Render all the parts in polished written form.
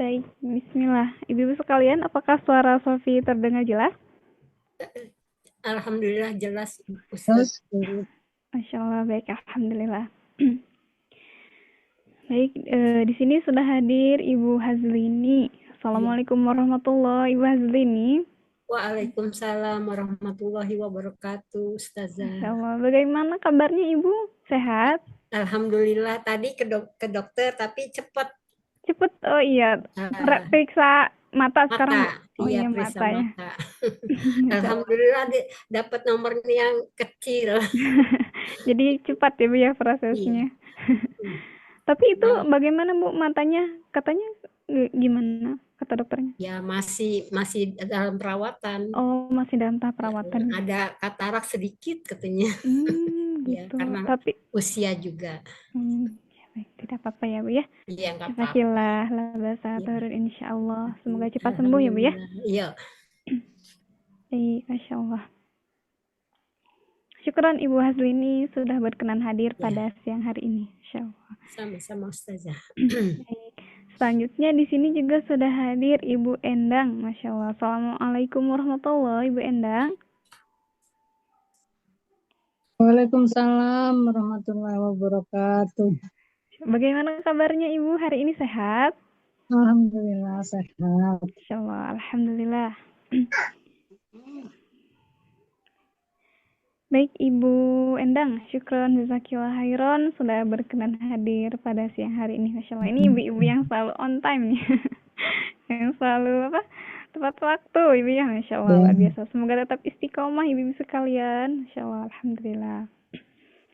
Baik, bismillah. Ibu-ibu sekalian, apakah suara Sofi terdengar jelas? Alhamdulillah jelas Ustadz. Terus, Masya Allah, baik, alhamdulillah. Baik, di sini sudah hadir Ibu Hazlini. Assalamualaikum warahmatullahi Ibu Hazlini. Waalaikumsalam warahmatullahi wabarakatuh, Ustazah. Masya Allah, bagaimana kabarnya Ibu? Sehat? Alhamdulillah tadi ke dokter tapi cepat. Cepet, oh iya. Periksa mata sekarang. Mata, Oh iya, periksa matanya. mata. Alhamdulillah dapat nomornya yang kecil. Jadi cepat ya Bu ya prosesnya. Tapi itu bagaimana Bu matanya? Katanya gimana kata dokternya? Ya masih dalam perawatan. Oh, masih dalam tahap perawatan. Ada katarak sedikit katanya. Ya, Gitu. karena Tapi usia juga. ya, baik, tidak apa-apa ya Bu ya. Iya, enggak apa-apa. Alhamdulillah, la basa turun insyaallah. Semoga cepat sembuh ya Bu ya. Iya. Baik, Masya Allah. Syukran Ibu Hazlini sudah berkenan hadir pada siang hari ini. Insya Allah. Sama-sama Ustazah. Baik. Selanjutnya di sini juga sudah hadir Ibu Endang. Masya Allah. Assalamualaikum warahmatullahi Ibu Endang. Waalaikumsalam warahmatullahi wabarakatuh. Bagaimana kabarnya Ibu hari ini, sehat? Alhamdulillah sehat. Masya Allah. Alhamdulillah. Baik Ibu Endang, syukron jazakillah khairon sudah berkenan hadir pada siang hari ini. Masya Allah, ini ibu-ibu yang selalu on time nih. Yang selalu tepat waktu ibu ya, Masya Allah, luar biasa. Semoga tetap istiqomah ibu-ibu sekalian. Masya Allah, alhamdulillah.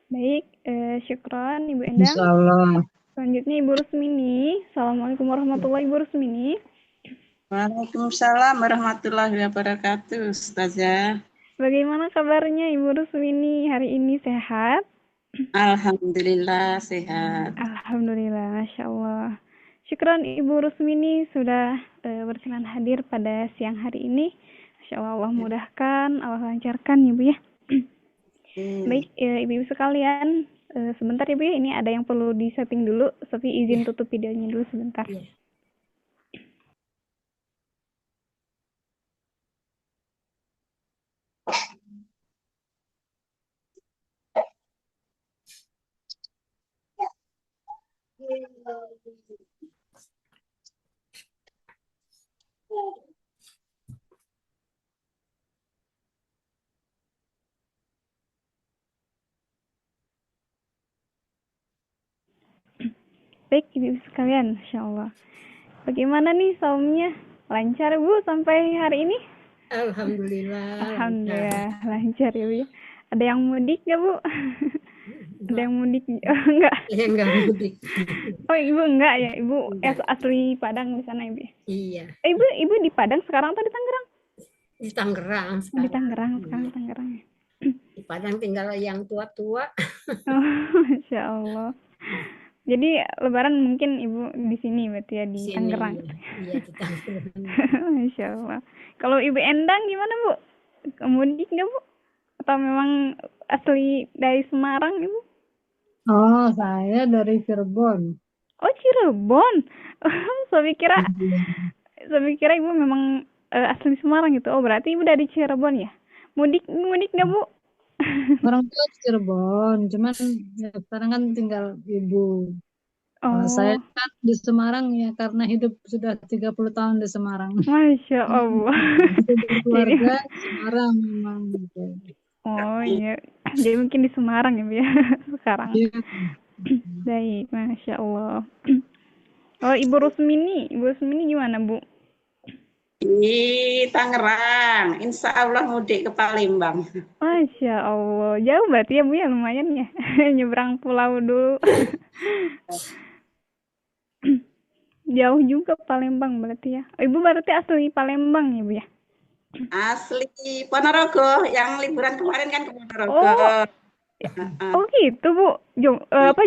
Baik, syukron Ibu Endang. Insya Allah. Selanjutnya Ibu Rusmini. Assalamualaikum warahmatullahi Ibu Rusmini. Waalaikumsalam warahmatullahi wabarakatuh, Ustazah. Bagaimana kabarnya Ibu Rusmini hari ini, sehat? Alhamdulillah sehat. Alhamdulillah, Masya Allah. Syukran Ibu Rusmini sudah berkenan hadir pada siang hari ini. Masya Allah, Allah mudahkan, Allah lancarkan Ibu ya. Baik, ibu-ibu sekalian, sebentar Ibu ya, ini ada yang perlu disetting dulu. Sofi izin tutup videonya dulu sebentar. Baik, ibu sekalian, Masya Allah. Bagaimana nih saumnya? Lancar Bu sampai hari ini? Alhamdulillah. Alhamdulillah lancar ya Bu ya. Ada yang mudik nggak Bu? Ada yang mudik? Oh, enggak. Ya enggak mudik. Oh Ibu enggak ya? Ibu asli Padang di sana Ibu? Iya. Ibu di Padang sekarang atau di Tangerang? Di Tangerang sekarang. Di Tangerang sekarang, di Tangerang ya. Di Padang tinggal yang tua-tua. Oh, Masya Allah. Jadi Lebaran mungkin Ibu di sini berarti ya, di Tangerang. Iya, di Tangerang. Masya Allah. Kalau Ibu Endang gimana Bu? Mudik nggak Bu? Atau memang asli dari Semarang Ibu? Oh, saya dari Cirebon. Oh, Cirebon. Saya kira Ibu memang asli Semarang gitu. Oh, berarti Ibu dari Cirebon ya? Mudik nggak Bu? Orang tua di Cirebon, cuman ya, sekarang kan tinggal ibu. Saya kan di Semarang ya karena hidup sudah 30 tahun di Semarang. Masya Allah. Keluarga di Semarang memang gitu. Oh iya, jadi mungkin di Semarang ya Bu ya sekarang. Iya. Baik, Masya Allah. Oh Ibu Rusmini gimana Bu? Di Tangerang, insya Allah mudik ke Palembang. Masya Allah, jauh berarti ya Bu ya, lumayan ya, nyebrang pulau dulu. Jauh juga Palembang berarti ya. Ibu berarti asli Palembang ya Bu ya? Asli Ponorogo, yang liburan kemarin kan ke Ponorogo. Oh gitu Bu,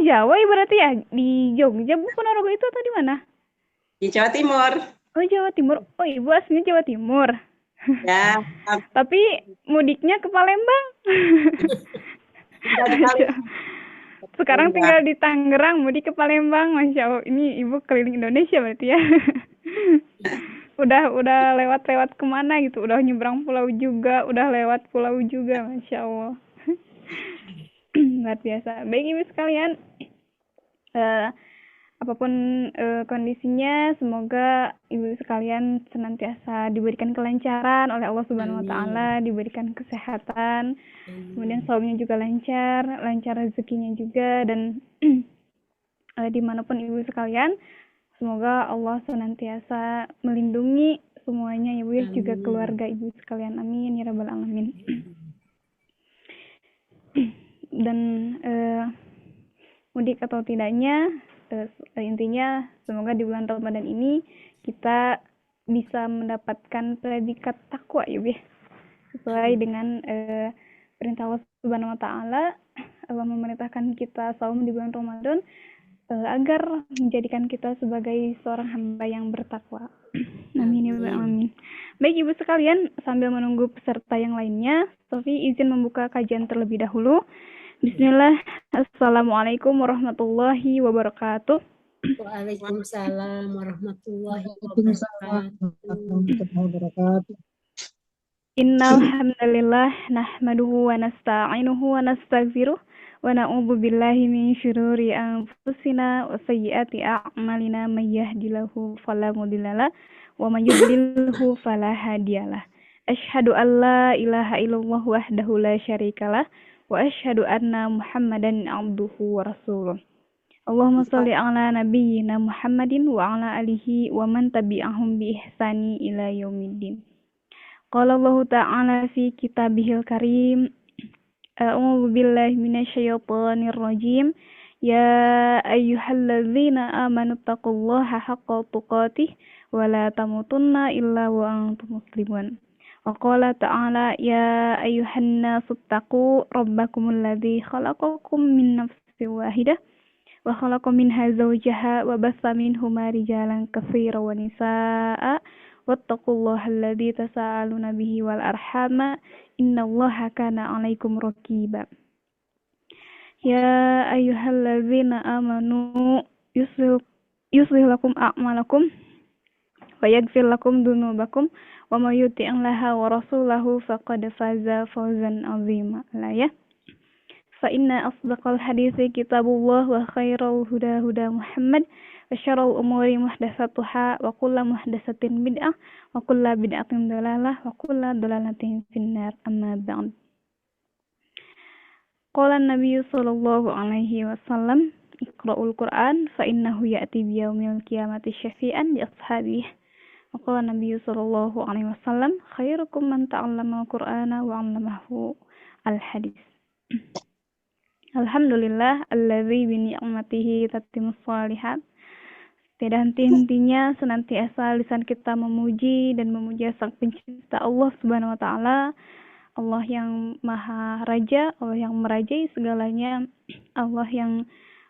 Jawa ya berarti ya, di Jogja Bu, Ponorogo itu atau di mana? Di Jawa Timur. Oh Jawa Timur, oh Ibu aslinya Jawa Timur. Ya. Tapi mudiknya ke Palembang. Sekarang tinggal di Tangerang, mudik ke Palembang. Masya Allah, ini Ibu keliling Indonesia berarti ya. Udah lewat kemana gitu, udah nyebrang pulau juga, udah lewat pulau juga, Masya Allah. Luar biasa. Baik ibu sekalian, eh, apapun kondisinya, semoga ibu sekalian senantiasa diberikan kelancaran oleh Allah Subhanahu Wa Taala, diberikan kesehatan, kemudian saunya juga lancar rezekinya juga, dan dimanapun ibu sekalian, semoga Allah senantiasa melindungi semuanya ya Bu ya, juga keluarga ibu sekalian. Amin ya rabbal alamin. Dan mudik atau tidaknya, intinya semoga di bulan Ramadan ini kita bisa mendapatkan predikat takwa ya Bu ya, sesuai dengan perintah Allah Subhanahu Wa Taala. Allah memerintahkan kita saum di bulan Ramadan agar menjadikan kita sebagai seorang hamba yang bertakwa. Amin ya rabbal alamin. Baik ibu sekalian, sambil menunggu peserta yang lainnya, Sofi izin membuka kajian terlebih dahulu. Bismillah. Assalamualaikum warahmatullahi wabarakatuh. Waalaikumsalam warahmatullahi wabarakatuh. Innal hamdalillah nahmaduhu wa nasta'inuhu wa nastaghfiruh wa na'udzu billahi min syururi anfusina wa sayyiati a'malina may yahdihillahu fala mudhillalah wa may yudlilhu fala hadiyalah. Asyhadu an la ilaha illallah wahdahu la syarikalah wa asyhadu anna Muhammadan abduhu wa rasuluh. Allahumma shalli ala nabiyyina Muhammadin wa ala alihi wa man tabi'ahum bi ihsani ila yaumiddin. Qala Allah Ta'ala fi kitabihil karim, a'udzu billahi minasyaitonir rajim. Ya ayyuhalladzina amanu taqullaha haqqa tuqatih wa la tamutunna illa wa antum muslimun. Wa qala ta'ala ya ayyuhan nasu taqu rabbakumul ladzi khalaqakum min nafsin wahidah wa khalaqa minha zawjaha wa bassa minhuma rijalan katsiran wa nisaa'a wattaqullaha alladzi tasaaluna bihi wal arhama innallaha kana 'alaikum raqiba. Ya ayyuhalladzina amanu yuslih lakum a'malakum wa yaghfir lakum dzunubakum wa may yuti'illaha wa rasulahu faqad faza fawzan 'azima. Ya. Fa inna asdaqal hadithi kitabullah wa khairal huda Muhammad wa syarrul umuri muhdatsatuha wa kullu muhdatsatin bid'ah wa kullu bid'atin dhalalah wa kullu dhalalatin finnar. Amma ba'd. Qala an-nabiy sallallahu alaihi wasallam, iqra'ul Qur'an fa innahu ya'ti biyaumil qiyamati syafi'an li ashabihi. Wa qala an-nabiy sallallahu alaihi wasallam, khairukum man ta'allama al-Qur'ana wa 'allamahu al-hadis. Alhamdulillah alladzi bi ni'matihi tatimmus shalihat. Tiada henti-hentinya senantiasa lisan kita memuji dan memuja Sang Pencipta Allah Subhanahu wa taala, Allah yang Maha Raja, Allah yang merajai segalanya, Allah yang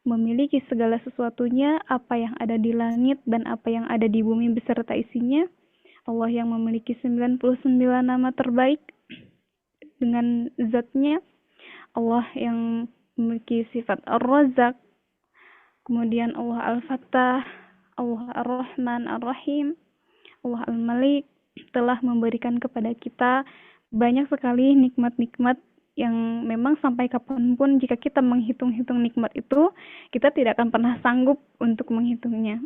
memiliki segala sesuatunya, apa yang ada di langit dan apa yang ada di bumi beserta isinya. Allah yang memiliki 99 nama terbaik dengan zatnya. Allah yang memiliki sifat Ar-Razzaq, kemudian Allah Al-Fattah, Allah Ar-Rahman Ar-Rahim, Allah Al-Malik telah memberikan kepada kita banyak sekali nikmat-nikmat yang memang sampai kapanpun jika kita menghitung-hitung nikmat itu, kita tidak akan pernah sanggup untuk menghitungnya.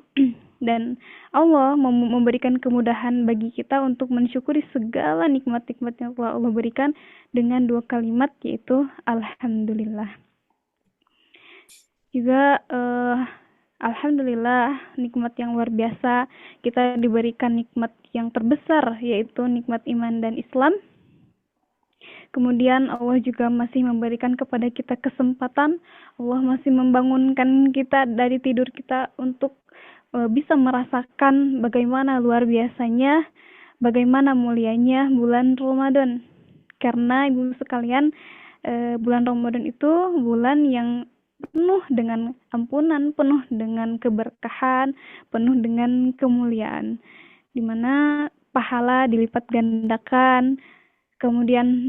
Dan Allah memberikan kemudahan bagi kita untuk mensyukuri segala nikmat-nikmat yang telah Allah berikan dengan dua kalimat, yaitu Alhamdulillah. Juga Alhamdulillah, nikmat yang luar biasa, kita diberikan nikmat yang terbesar, yaitu nikmat iman dan Islam. Kemudian Allah juga masih memberikan kepada kita kesempatan, Allah masih membangunkan kita dari tidur kita untuk bisa merasakan bagaimana luar biasanya, bagaimana mulianya bulan Ramadan. Karena ibu sekalian, bulan Ramadan itu bulan yang penuh dengan ampunan, penuh dengan keberkahan, penuh dengan kemuliaan, di mana pahala dilipat gandakan. Kemudian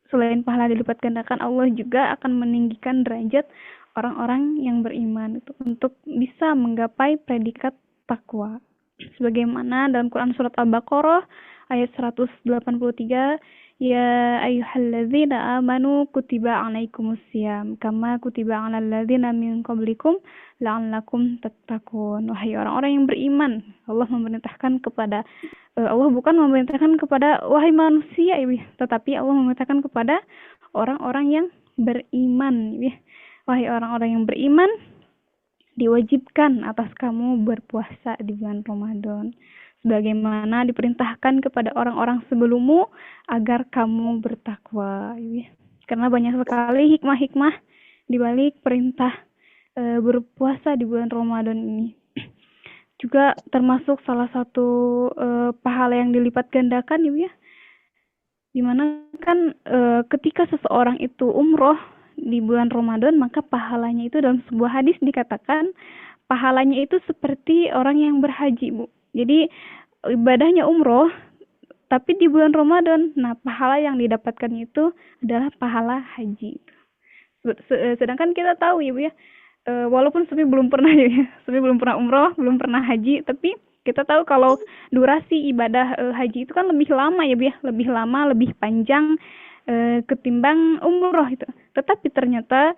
selain pahala dilipat gandakan, Allah juga akan meninggikan derajat orang-orang yang beriman itu untuk bisa menggapai predikat takwa. Sebagaimana dalam Quran surat Al-Baqarah ayat 183, ya ayyuhalladzina amanu kutiba alaikumusiyam kama kutiba alal ladzina min qablikum la'allakum tattaqun. Wahai orang-orang yang beriman, Allah memerintahkan kepada Allah bukan memerintahkan kepada wahai manusia, tetapi Allah memerintahkan kepada orang-orang yang beriman, ya. Wahai orang-orang yang beriman, diwajibkan atas kamu berpuasa di bulan Ramadan, sebagaimana diperintahkan kepada orang-orang sebelummu agar kamu bertakwa. Karena banyak sekali hikmah-hikmah di balik perintah berpuasa di bulan Ramadan ini. Juga termasuk salah satu pahala yang dilipat gandakan, ya. Dimana kan ketika seseorang itu umroh di bulan Ramadan, maka pahalanya itu dalam sebuah hadis dikatakan pahalanya itu seperti orang yang berhaji, Bu. Jadi ibadahnya umroh tapi di bulan Ramadan. Nah, pahala yang didapatkan itu adalah pahala haji. Sedangkan kita tahu, ya Bu, ya, walaupun Sufi belum pernah, ya, Sufi belum pernah umroh, belum pernah haji, tapi kita tahu kalau durasi ibadah haji itu kan lebih lama, ya Bu, ya, lebih lama, lebih panjang ketimbang umroh itu. Tetapi ternyata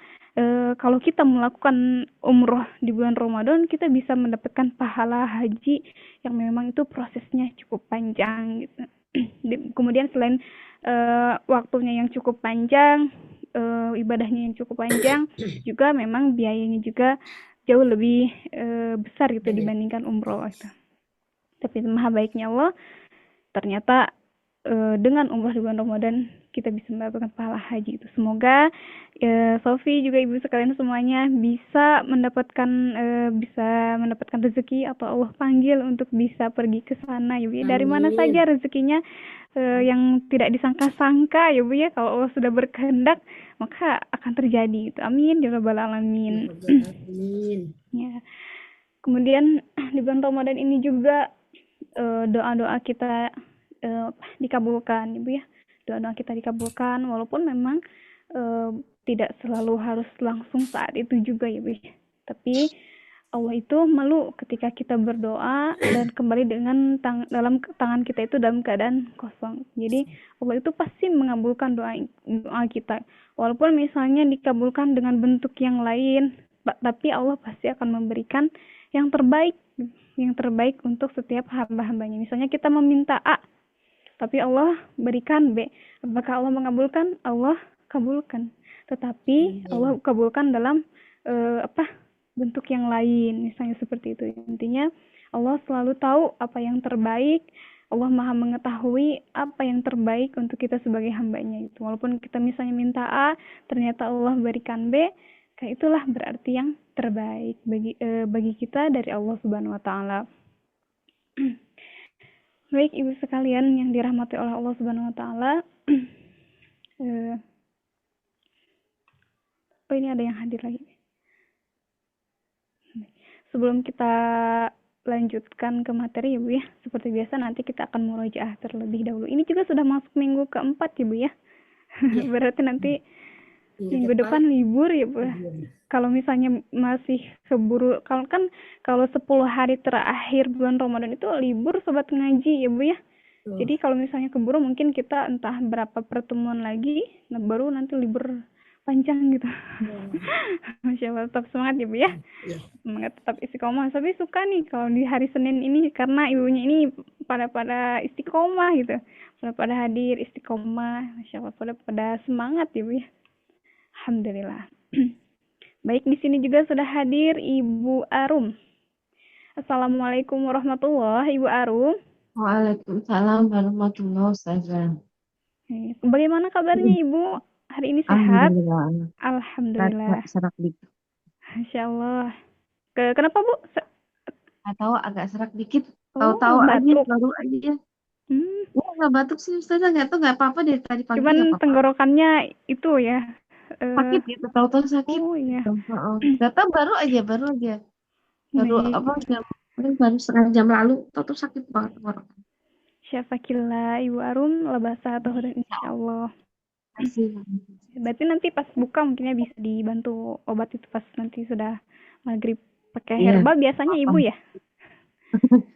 kalau kita melakukan umroh di bulan Ramadan, kita bisa mendapatkan pahala haji yang memang itu prosesnya cukup panjang gitu. Kemudian selain waktunya yang cukup panjang, ibadahnya yang cukup panjang, juga memang biayanya juga jauh lebih besar gitu dibandingkan umroh itu. Tapi maha baiknya Allah, ternyata dengan umroh di bulan Ramadan kita bisa mendapatkan pahala haji itu. Semoga Sofi juga ibu sekalian semuanya bisa mendapatkan rezeki atau Allah panggil untuk bisa pergi ke sana, ya Bu. Dari mana saja rezekinya yang tidak disangka-sangka, ya Bu, ya. Kalau Allah sudah berkehendak maka akan terjadi itu. Amin ya rabbal alamin. Ya. Kemudian di bulan Ramadan ini juga doa-doa kita dikabulkan, Ibu, ya. Doa-doa kita dikabulkan walaupun memang tidak selalu harus langsung saat itu juga, ya Bu. Tapi Allah itu malu ketika kita berdoa dan kembali dengan dalam tangan kita itu dalam keadaan kosong. Jadi Allah itu pasti mengabulkan doa kita. Walaupun misalnya dikabulkan dengan bentuk yang lain, tapi Allah pasti akan memberikan yang terbaik untuk setiap hamba-hambanya. Misalnya kita meminta A, tapi Allah berikan B. Apakah Allah mengabulkan? Allah kabulkan. Tetapi Allah kabulkan dalam bentuk yang lain, misalnya seperti itu. Intinya Allah selalu tahu apa yang terbaik. Allah maha mengetahui apa yang terbaik untuk kita sebagai hambanya itu. Walaupun kita misalnya minta A, ternyata Allah berikan B, kayak itulah berarti yang terbaik bagi kita dari Allah Subhanahu wa taala. Baik Ibu sekalian yang dirahmati oleh Allah Subhanahu wa taala. Ini ada yang hadir lagi. Sebelum kita lanjutkan ke materi, ya Bu, ya, seperti biasa nanti kita akan murojaah terlebih dahulu. Ini juga sudah masuk minggu keempat, ya Bu, ya. Berarti nanti minggu depan libur, ya Bu. Kalau misalnya masih keburu, kalau 10 hari terakhir bulan Ramadan itu libur sobat ngaji, ya Bu, ya. Jadi kalau misalnya keburu mungkin kita entah berapa pertemuan lagi, baru nanti libur panjang gitu. Masya Allah, tetap semangat ya Bu, ya. Semangat, tetap istiqomah. Tapi suka nih kalau di hari Senin ini karena ibunya ini pada istiqomah gitu, pada hadir istiqomah. Masya Allah, pada semangat ya Bu, ya. Alhamdulillah. Baik, di sini juga sudah hadir Ibu Arum. Assalamualaikum warahmatullahi, Ibu Arum. Waalaikumsalam warahmatullahi wabarakatuh. Bagaimana kabarnya Ibu? Hari ini sehat? Alhamdulillah. Serak dikit. Masya Allah. Kenapa Bu? Atau agak serak dikit. Tahu-tahu aja, baru aja. Nggak batuk sih, Ustazah. Nggak tahu, nggak apa-apa dari tadi pagi. Cuman tenggorokannya itu ya. Sakit gitu, tahu-tahu sakit. Oh iya. Nggak tahu, baru aja. Baru setengah jam lalu, tahu-tahu sakit banget tenggorokan. Syafakillah Ibu Arum, labasa atau insya Allah. Berarti nanti pas buka mungkinnya bisa dibantu obat itu pas nanti sudah maghrib pakai herbal biasanya Ibu ya?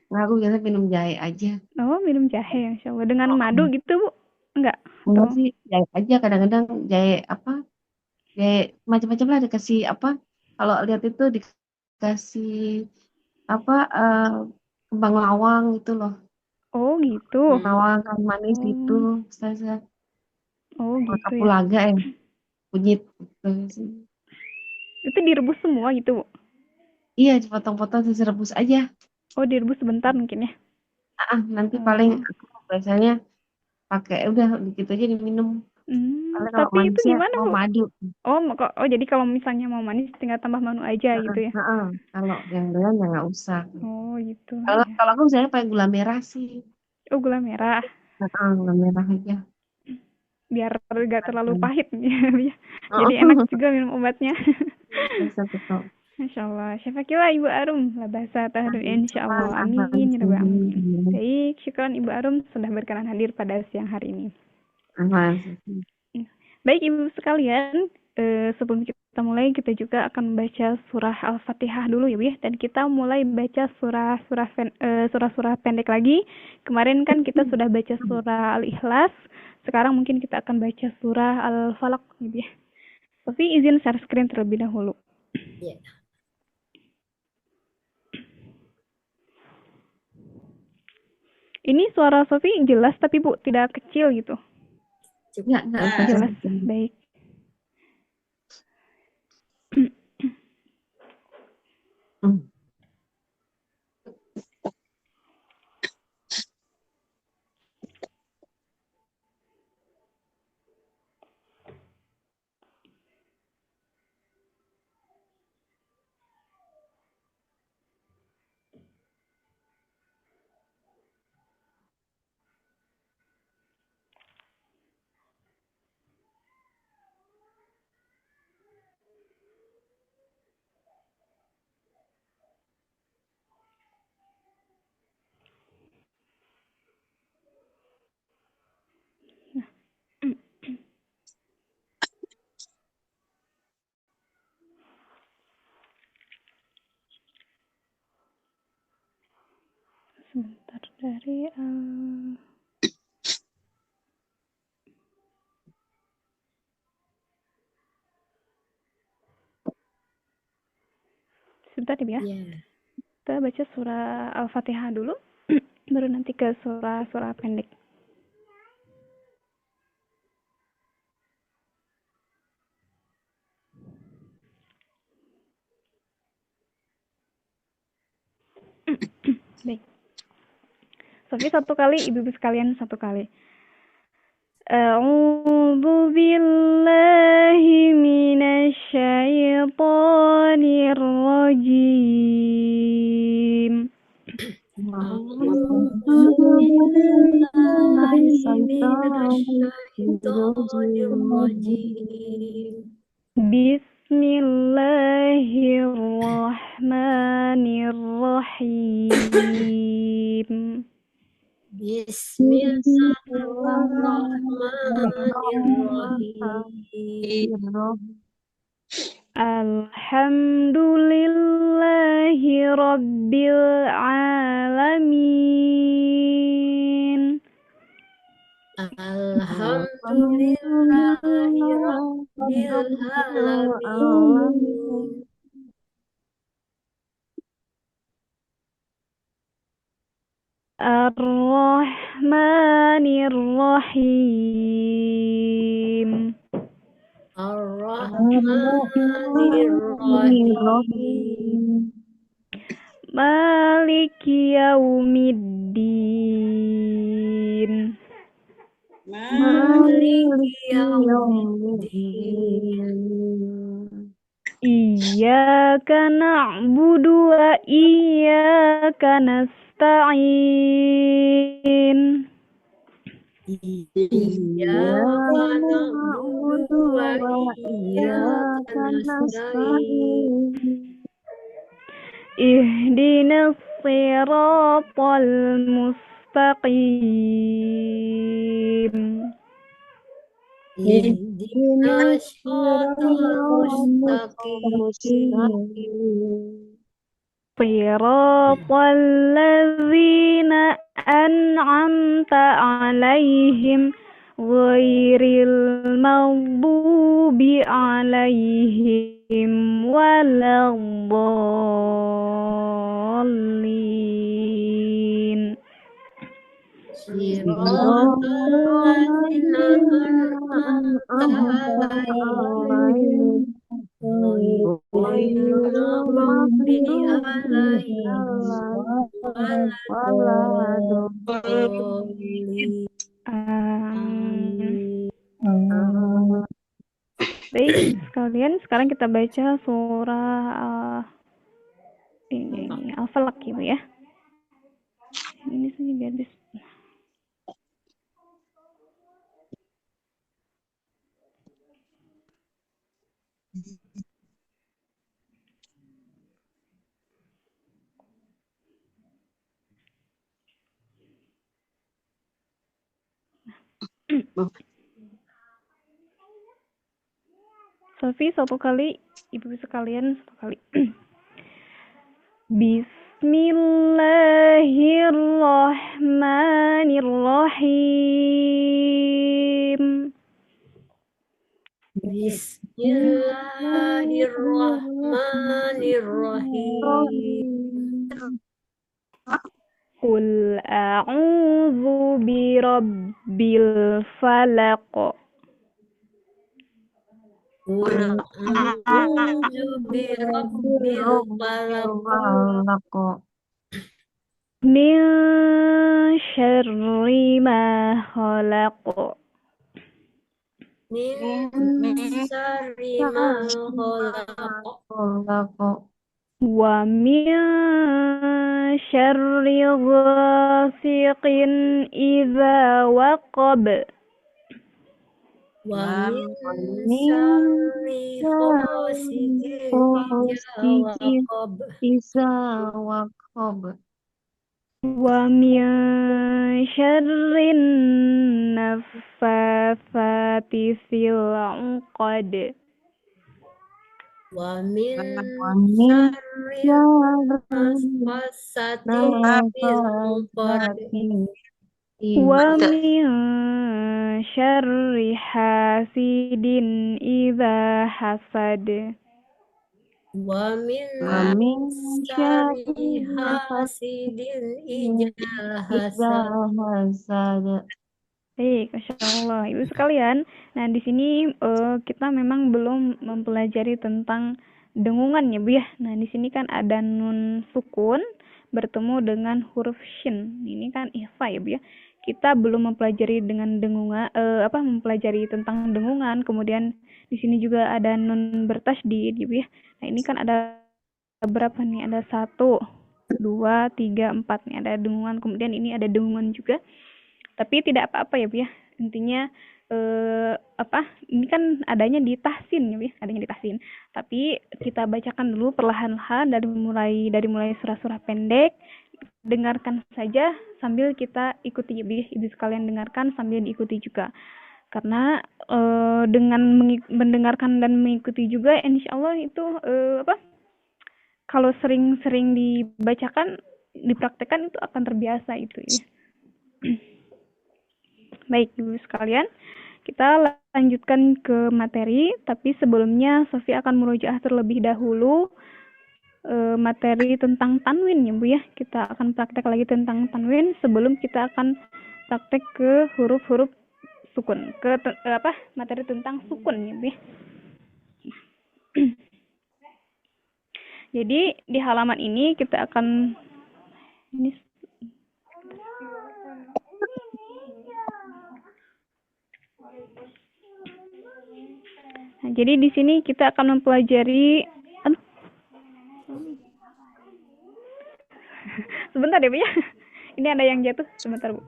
Aku biasa minum jahe aja. Oh, minum jahe, Masya Allah. Dengan madu gitu, Bu? Enggak? Enggak Atau? sih, jahe aja. Kadang-kadang jahe apa? Jahe macam-macam lah dikasih apa? Kalau lihat itu dikasih apa? Kembang lawang itu loh. Oh, gitu. Lawang kan manis itu. Oh, Saya oh gitu ya. kapulaga ya. Kunyit gitu sih. Itu direbus semua gitu, Bu? Iya, dipotong-potong terus rebus aja. Oh, direbus sebentar mungkin ya? Nanti paling Oh. aku biasanya pakai udah gitu aja diminum. Karena kalau Tapi itu manisnya gimana, mau Bu? madu. Oh, jadi kalau misalnya mau manis tinggal tambah madu aja gitu ya? Kalau yang lain ya nggak usah. Oh, gitu Kalau ya. kalau aku misalnya pakai gula merah sih. Oh, gula merah. Gula merah aja. Biar gak terlalu pahit. Jadi Heeh. enak juga minum obatnya. Bisa betul. Masya Allah. Syafakillah Ibu Arum. La bahasa tahdu insya Allah. Amin. Ya Rabbal Alamin. Baik, syukran Ibu Arum sudah berkenan hadir pada siang hari ini. Baik Ibu sekalian, sebelum kita mulai kita juga akan membaca surah Al-Fatihah dulu ya Bu ya. Dan kita mulai baca surah-surah pendek lagi. Kemarin kan kita sudah baca surah Al-Ikhlas. Sekarang mungkin kita akan baca surah Al-Falaq ya Bu ya. Tapi izin share screen terlebih dahulu. Iya. Ini suara Sofi jelas tapi Bu tidak kecil gitu. Enggak Jelas. Baik. Sebentar dari sebentar ya. Kita baca surah Al-Fatihah dulu, baru nanti ke surah-surah pendek. Baik. Sofi satu kali, ibu-ibu sekalian satu kali. A'udzu billahi minasy syaithanir rajim. Bismillahirrahmanirrahim. Bismillahirrahmanirrahim. Alhamdulillahi Rabbil Alamin. Alhamdulillahi Rabbil Alamin. Ar-Rahmanir-Rahim. Ar-Rahmanir-Rahim. Maliki Yaumiddin. Maliki Yaumiddin. Iyyaka na'budu wa iyyaka nasta'in. Iyyaka na'budu wa iyyaka nasta'in. Ihdinas siratal mustaqim. Ihdinas siratal mustaqim. صراط الذين أنعمت عليهم غير المغضوب عليهم ولا الضالين. صراط الذين أنعمت عليهم غير المغضوب عليهم ولا الضالين. Baik, sekalian sekarang kita baca surah ini Al-Falaq Ibu ya. Ini saja biar bisa. Sofi satu kali, ibu sekalian satu kali. Bismillahirrahmanirrahim. Bismillahirrahmanirrahim. Qul a'udzu birabbil falaq. Qul a'udzu birabbil falaq. Min syarri ma khalaq. Min syarri ma khalaq. Wa min syarri ghasiqin idza waqab. Wa min syarri ghasiqin idza waqab. Wa min syarrin naffatsati fil 'uqad. Wa min syarri naffatsati fil 'uqad. Wa min syarri hasidin idza hasad. Wa min syarri hasidin idza hasad. Baik, Masya Allah. Ibu sekalian, nah di sini kita memang belum mempelajari tentang dengungan ya Bu ya. Nah di sini kan ada nun sukun bertemu dengan huruf shin. Ini kan ihfa ya Bu ya. Kita belum mempelajari dengan dengungan, mempelajari tentang dengungan. Kemudian di sini juga ada nun bertasydid ya Bu ya. Nah ini kan ada berapa nih? Ada 1, 2, 3, 4 nih. Ada dengungan. Kemudian ini ada dengungan juga. Tapi tidak apa-apa ya Bu ya. Intinya ini kan adanya di tahsin ya Bu ya, adanya di tahsin. Tapi kita bacakan dulu perlahan-lahan dari mulai surah-surah pendek. Dengarkan saja sambil kita ikuti ya Bu ya. Ibu sekalian dengarkan sambil diikuti juga. Karena dengan mendengarkan dan mengikuti juga insya Allah itu kalau sering-sering dibacakan, dipraktekkan itu akan terbiasa itu ya. Baik, Ibu sekalian, kita lanjutkan ke materi, tapi sebelumnya Sofi akan merujaah terlebih dahulu materi tentang tanwin ya Bu ya. Kita akan praktek lagi tentang tanwin sebelum kita akan praktek ke huruf-huruf sukun, ke materi tentang sukun ya Bu ya. Jadi di halaman ini kita akan Nah, jadi di sini kita akan mempelajari sebentar ya Bu ya. Ini ada yang jatuh, sebentar Bu.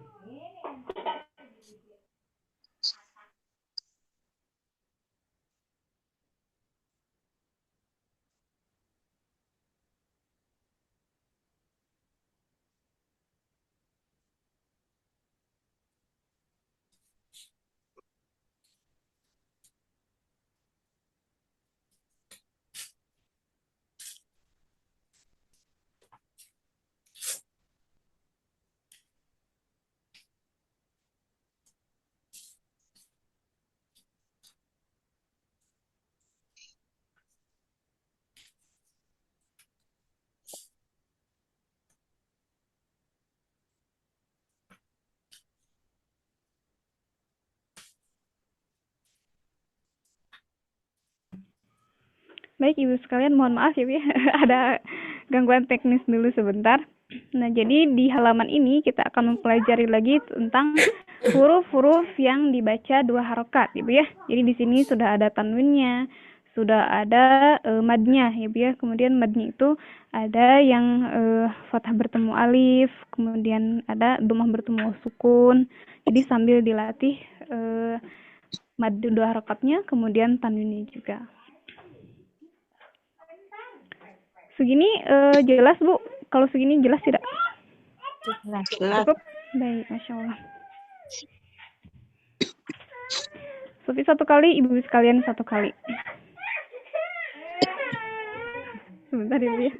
Baik Ibu sekalian, mohon maaf ya Bu ya. Ada gangguan teknis dulu sebentar. Nah, jadi di halaman ini kita akan mempelajari lagi tentang huruf-huruf yang dibaca 2 harokat, Ibu ya. Jadi di sini sudah ada tanwinnya, sudah ada madnya, ya Bu ya. Kemudian madnya itu ada yang fathah bertemu alif, kemudian ada dhammah bertemu sukun. Jadi sambil dilatih mad 2 harokatnya, kemudian tanwinnya juga. Segini jelas Bu? Kalau segini jelas tidak? Jelas. Cukup? Baik, Masya Allah. Sofi 1 kali, Ibu sekalian 1 kali. Sebentar ya Bu ya.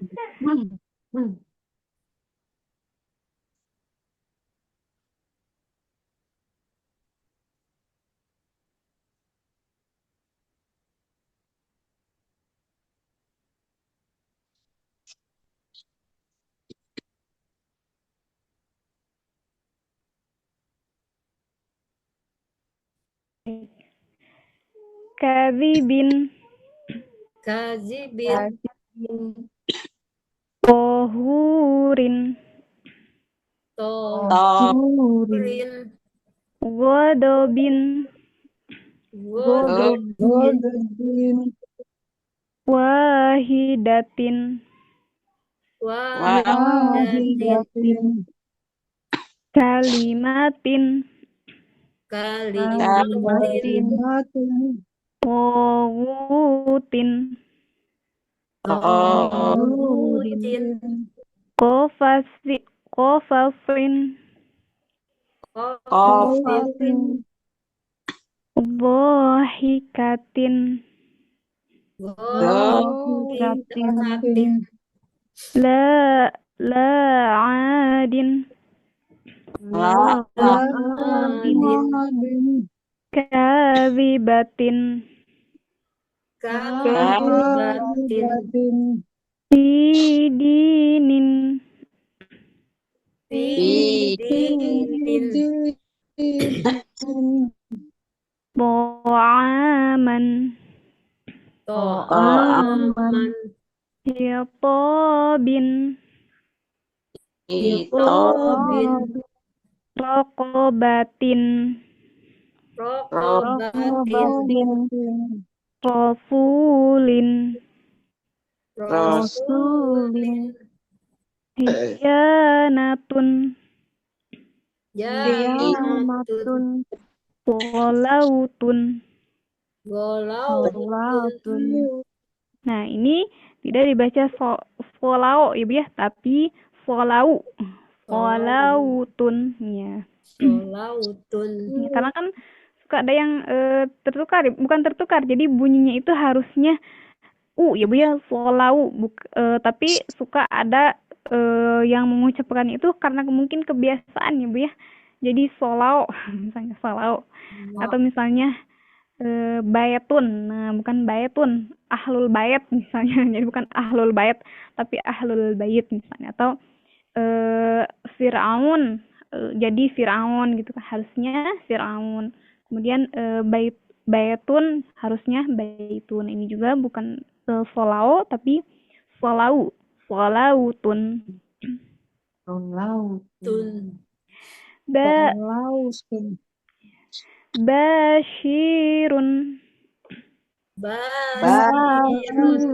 Kadzibin, Kazibin, tohurin, tohurin, godobin, godobin, wahidatin, wahidatin, kalimatin, kalimatin, tawutin, tawutin, qafafin, qafin, dhahikatin, dhahikatin, la'adin, la'adin, kadhibatin, kadhibatin, tidinin, tidinin, ta'aman, ta'aman, hitabin, hitabin, raqabatin, raqabatin, rasulin, rasulin, hiyanatun, yamatun, golautun. golautun. Nah, ini tidak dibaca folao ya Bu ya, tapi folau. Folautun ya. Golautun. Ya, karena kan suka ada yang tertukar, bukan tertukar. Jadi bunyinya itu harusnya ya Bu ya, folau. Tapi suka ada yang mengucapkan itu karena mungkin kebiasaan ya Bu ya. Jadi solao, misalnya solao. Atau misalnya bayatun. Nah, bukan bayatun, ahlul bayat misalnya. Jadi bukan ahlul bayat, tapi ahlul bayit misalnya. Atau Fir'aun, jadi Fir'aun gitu kan, harusnya Fir'aun. Kemudian bayatun harusnya baitun. Ini juga bukan solao, tapi solau, solautun. Tun. Bashirun, Basirun.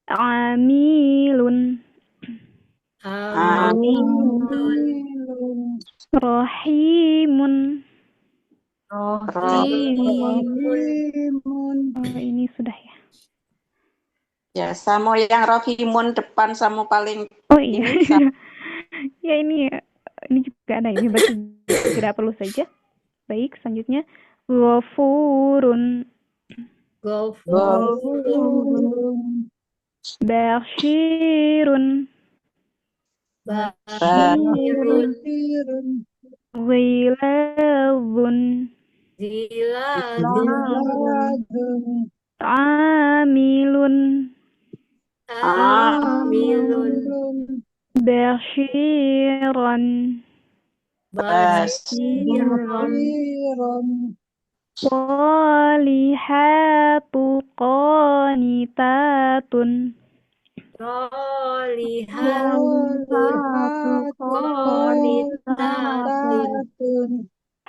amilun, Amilun. rahimun. Rahimun. Ini sudah ya. Ya, sama yang Rohimun depan sama paling Oh iya. ini sama. Ya ini juga ada ini, berarti tidak perlu saja. Baik, selanjutnya ghafurun, Ghafurun. bashirun, Basirun. ghiladun, Ziladun. amilun, Amilun. bashiran, Basiran. salihatu qanitatun. Solihatun qanitatun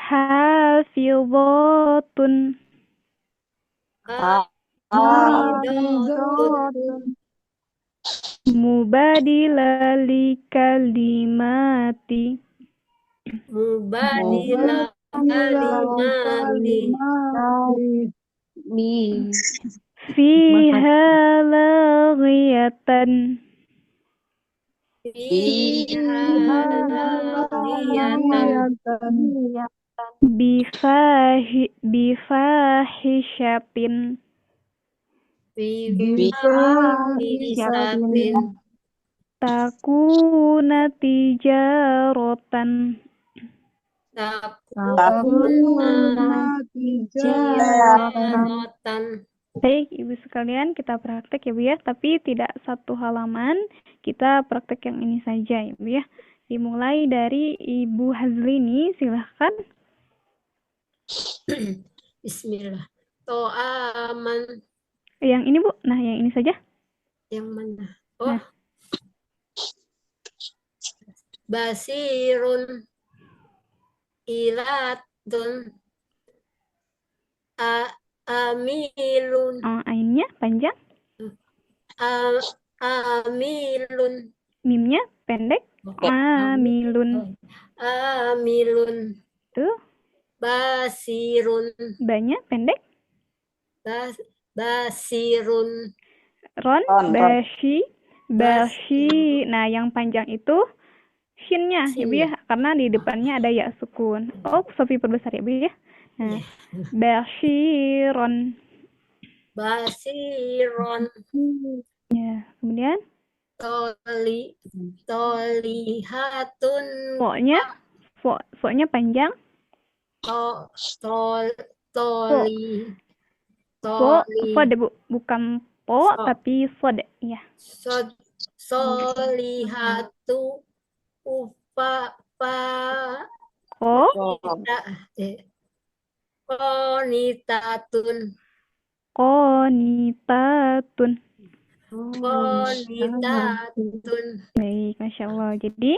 Hafizatun. hafizatun Mubadila likalimati. mubadila kalimati Mi Fiha laghiyatan. fiha lagiyatan Bifahishatin. bifahisatin Takuna tijaratan. takuna tijaratan. Baik, Ibu sekalian, kita praktek ya Bu ya, tapi tidak satu halaman, kita praktek yang ini saja ya Bu ya. Dimulai dari Ibu Hazlini, silahkan. Bismillah. To'aman Yang ini Bu, nah yang ini saja. yang mana? Oh, Nah. basirun ilatun amilun Oh, ainnya panjang, amilun mimnya pendek, amilun. amilun Tuh, basirun banyak pendek, basirun ron, bashi. Nah, yang panjang itu shinnya ya Bu ya, karena di depannya ada ya sukun. Oh, Sofi perbesar ya Bu ya. Nah, bashiron. basiron Ya, kemudian tolihatun fo-nya panjang. Fo deh Bu, bukan po tapi sod ya. solihatu Ko qanitatun qanitatun. qanitatun Baik, Masya Allah. Jadi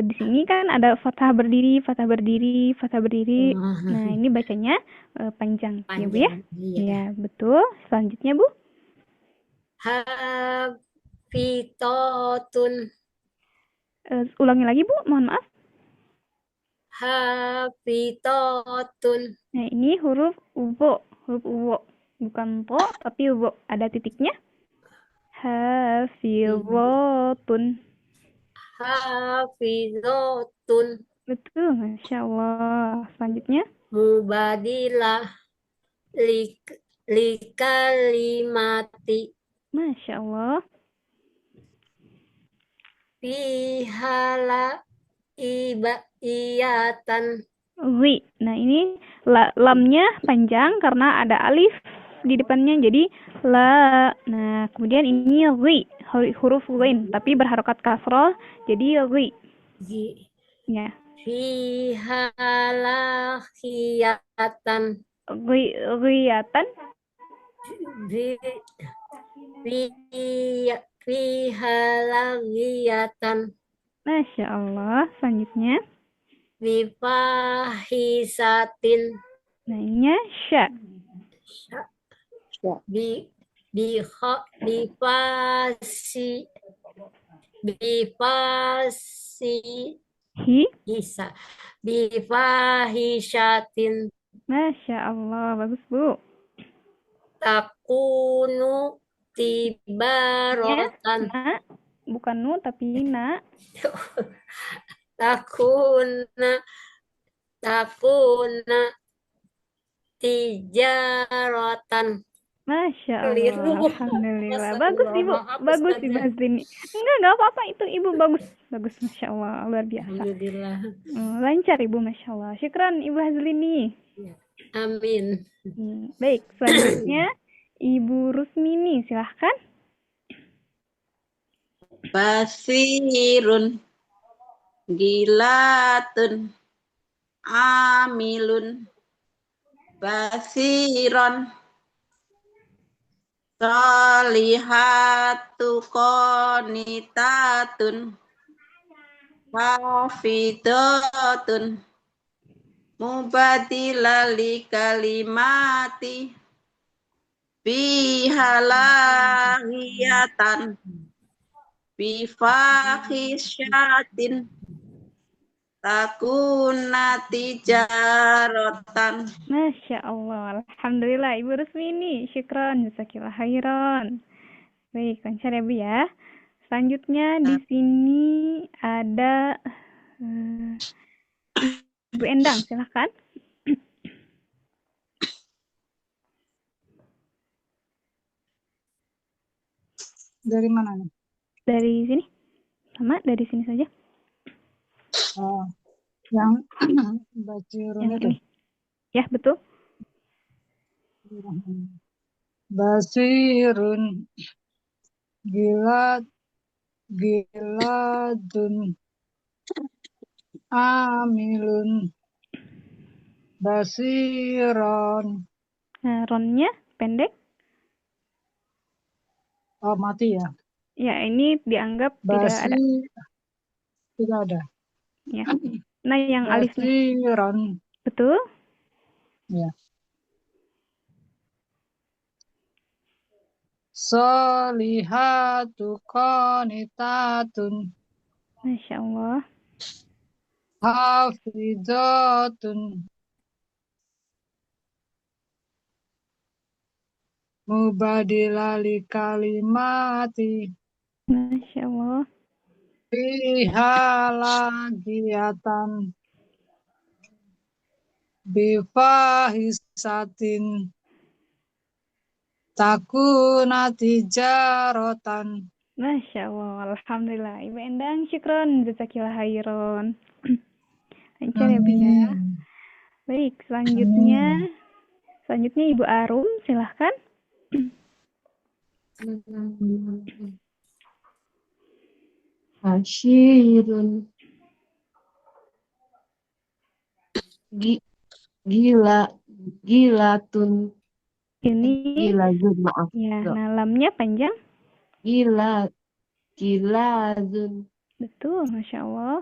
di sini kan ada fathah berdiri, fathah berdiri, fathah berdiri. Nah, ini bacanya panjang ya Bu ya? Ya, betul. Selanjutnya Bu. Hafitatun Ulangi lagi Bu, mohon maaf. hafitatun Nah, ini huruf uwo, bukan po tapi uwo, ada titiknya. Hafizatun. hafizatun Betul, Masya Allah. Selanjutnya. mubadilah likalimati Masya Allah. fihala iyatan Ri. Nah, ini lamnya panjang karena ada alif di depannya, jadi la. Nah, kemudian ini ri, huruf ghin, tapi berharokat kasroh, jadi ri. Ya. fihala khiyatan Riyatan. fihala khiyatan Masya Allah. Selanjutnya. bifahisatin Nah, ininya sya. bifahishatin Masya Allah. Bagus Bu. takunu tibarotan Na, bukan nu tapi na. takuna tijaratan. Masya Allah, alhamdulillah. Bagus Ibu, bagus Ibu Hazlini. Enggak apa-apa itu Ibu, bagus, Masya Allah, luar biasa. Alhamdulillah. Lancar Ibu, Masya Allah. Syukran Ibu Hazlini. Amin. Baik, selanjutnya Ibu Rusmini, silahkan. Basirun gilatun amilun basiron Solihatu qonitatun hafidatun mubadilali kalimati bihalahiyatan bifahisyatin takunati jarotan. Masya Allah. Alhamdulillah Ibu Rusmini. Syukron. Jazakillah khairan. Baik, lancar ya Bu ya. Selanjutnya di sini ada Ibu Endang, silahkan. Dari mana nih? Dari sini. Sama, dari sini saja. Oh, yang Basirun Yang itu. ini. Ya, betul. Basirun giladun amilun basiron. Nah, ronnya pendek. Oh, mati ya. Ya, ini dianggap tidak ada. Tidak ada. Ya. Nah, yang alifnya. Basiron. Betul. Ya. Solihatu qanitatun Masya Allah. hafizatun mubadilali kalimati Masya Allah. bihalagiyatan bifahisatin takunati jarotan. Masya Allah. Alhamdulillah. Ibu Endang, syukron. Jazakillah khairan. Lancar ya Bu ya. Baik, selanjutnya Ibu Arum, silahkan. Hasyirun gilatun Ini gilazun, maaf. ya, nah lamnya panjang. Gilazun Betul, Masya Allah.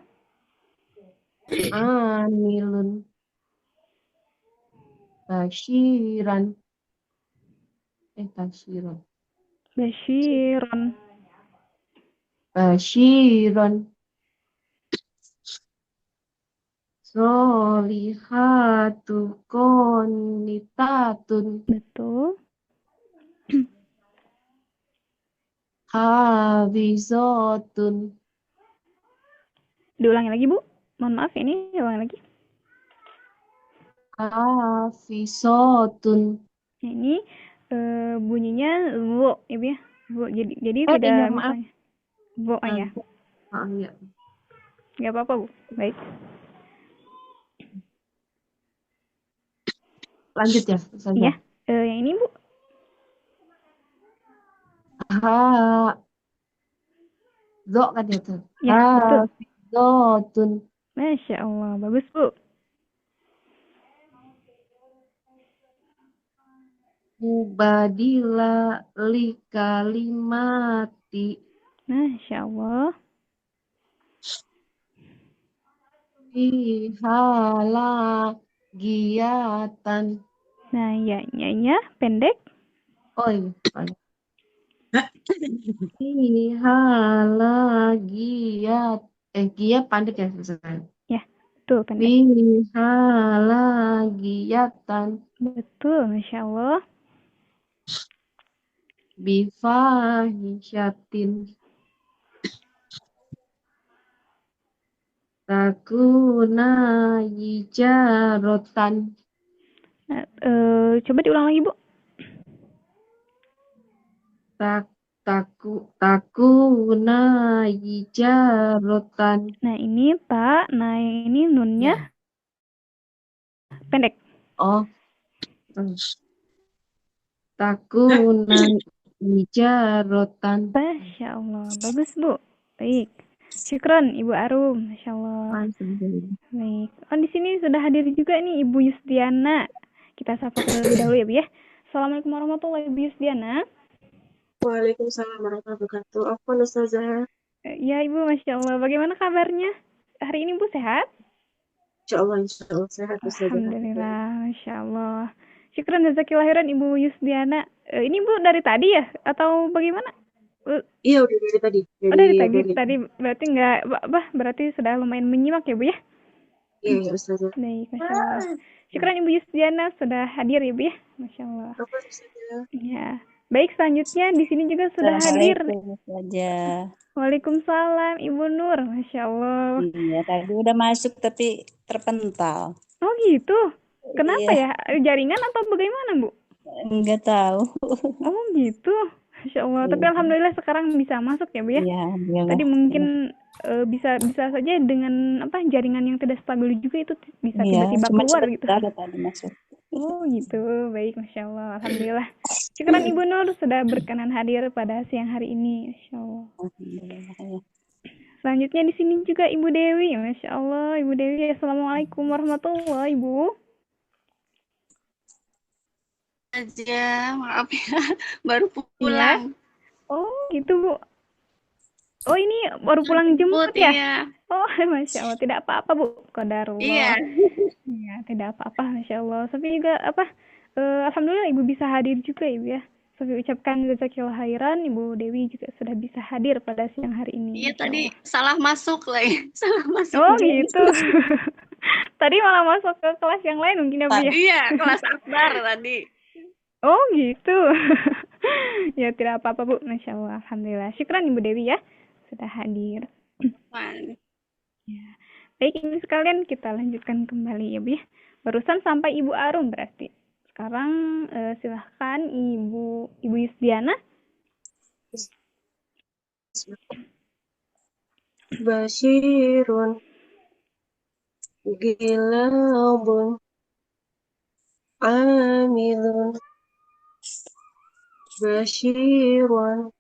amilun tasyiran basyiron solihatu qanitatun Betul. hafizatun. Diulangi lagi Bu. Mohon maaf, ini diulangi lagi. Hafizatun. Nah, ini bunyinya wo, ya Bu ya. Wo. Jadi tidak Iya, maaf. misalnya wo ya. Maaf ya. Nggak apa-apa Bu. Baik. Lanjut ya, saja. Iya. Yang ini Bu. Zo kan ya tuh. Ya, betul. Hafizatun. Masya Allah, bagus Bu. Mubadila li kalimati Masya Allah. bihalagiyatan. Nah, ya pendek. Oh iya. Bihalagiyat. Gia pendek ya sebenarnya. Ya, betul pendek. Bihalagiyatan. Betul, Masya Allah. Bifahisyatin takuna yijarotan. Nah, coba diulang lagi Bu. Takuna yijarotan. Nah, ini Pak. Nah, yang ini nunnya pendek. Oh. Takuna yijarotan. Masya Allah. Bagus Bu. Baik. Syukron Ibu Arum. Masya Allah. Baik. Oh, di sini sudah hadir juga nih Ibu Yusdiana. Kita sapa terlebih dahulu ya Bu ya. Assalamualaikum warahmatullahi wabarakatuh, Ibu Yusdiana. Waalaikumsalam warahmatullahi wabarakatuh. Afwan Ustazah. Ya Ibu, Masya Allah. Bagaimana kabarnya? Hari ini Bu sehat? Insya Allah sehat Ustazah. Alhamdulillah, Masya Allah. Syukran jazakillah khairan Ibu Yusdiana. Ini Bu dari tadi ya? Atau bagaimana? Iya, udah dari tadi. Dari tadi berarti nggak, berarti sudah lumayan menyimak ya Bu ya? Iya, Ustazah. Baik, Masya Allah. Syukran Ibu Yusdiana sudah hadir ya Bu ya? Masya Allah. Apa Ustazah? Ya. Baik, selanjutnya di sini juga sudah hadir. Assalamualaikum. Waalaikumsalam Ibu Nur, Masya Allah. Iya, tadi udah masuk tapi terpental. Oh gitu? Kenapa Iya. ya? Jaringan atau bagaimana Bu? Enggak tahu. Oh gitu. Masya Allah. Tapi Iya. alhamdulillah sekarang bisa masuk ya Bu ya? Iya, alhamdulillah. Tadi mungkin bisa saja dengan jaringan yang tidak stabil juga itu bisa tiba-tiba cuma keluar gitu. sebentar tadi masuk. Oh gitu. Baik, Masya Allah. Alhamdulillah. Syukran Ibu Nur sudah berkenan hadir pada siang hari ini. Masya Allah. Alhamdulillah. Selanjutnya di sini juga Ibu Dewi. Masya Allah. Ibu Dewi, Assalamualaikum warahmatullahi Ibu. Aja, maaf ya, baru pulang. Oh gitu Bu. Oh ini baru pulang jemput ya? Iya. Oh Masya Allah, tidak apa-apa Bu. Qadarullah. Iya. Ya, tidak apa-apa, Masya Allah. Tapi juga alhamdulillah Ibu bisa hadir juga Ibu ya. Saya ucapkan jazakillah khairan, Ibu Dewi juga sudah bisa hadir pada siang hari ini. Iya, tadi salah masuk lah ya. Salah masuk. Oh gitu. Tadi malah masuk ke kelas yang lain mungkin ya Bu ya? Iya, kelas akbar tadi. Oh gitu. Ya tidak apa-apa Bu, Masya Allah. Alhamdulillah. Syukran Ibu Dewi ya sudah hadir. Ya. Baik, ini sekalian kita lanjutkan kembali ya Bu ya. Barusan sampai Ibu Arum berarti. Sekarang silahkan Ibu Yusdiana. Basyirun Gilabun Amilun Basyirun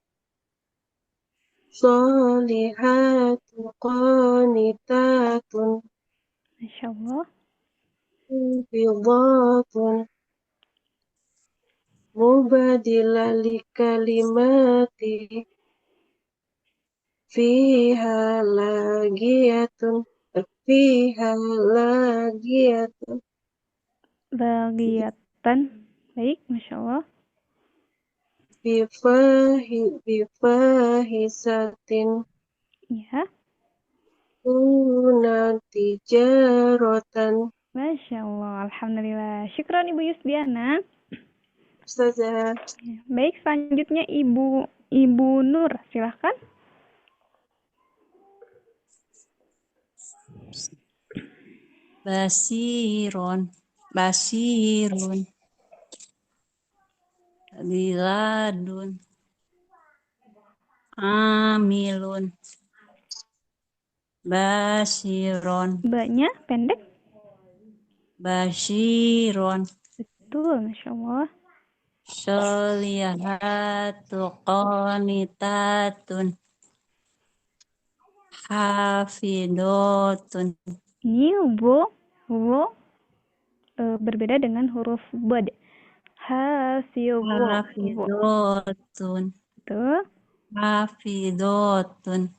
Salihatu Qanitatun Masya Allah. Fidatun Mubadilali kalimati Fiha lagiyatun Bagiyatan. Baik, Masya Allah. Bifahisatin Ya. Tijaratan. Masya Allah. Alhamdulillah. Syukran Ibu Yusdiana. Ustazah. Baik, selanjutnya Ibu Nur, silahkan. Basirun Diladun Amilun Basyiron. Ba-nya pendek. Basyiron. Betul, Masya Allah. Solihatu qanitatun hafidotun. Ini huruf berbeda dengan huruf bad. Hafidotun. Betul. Hafidotun.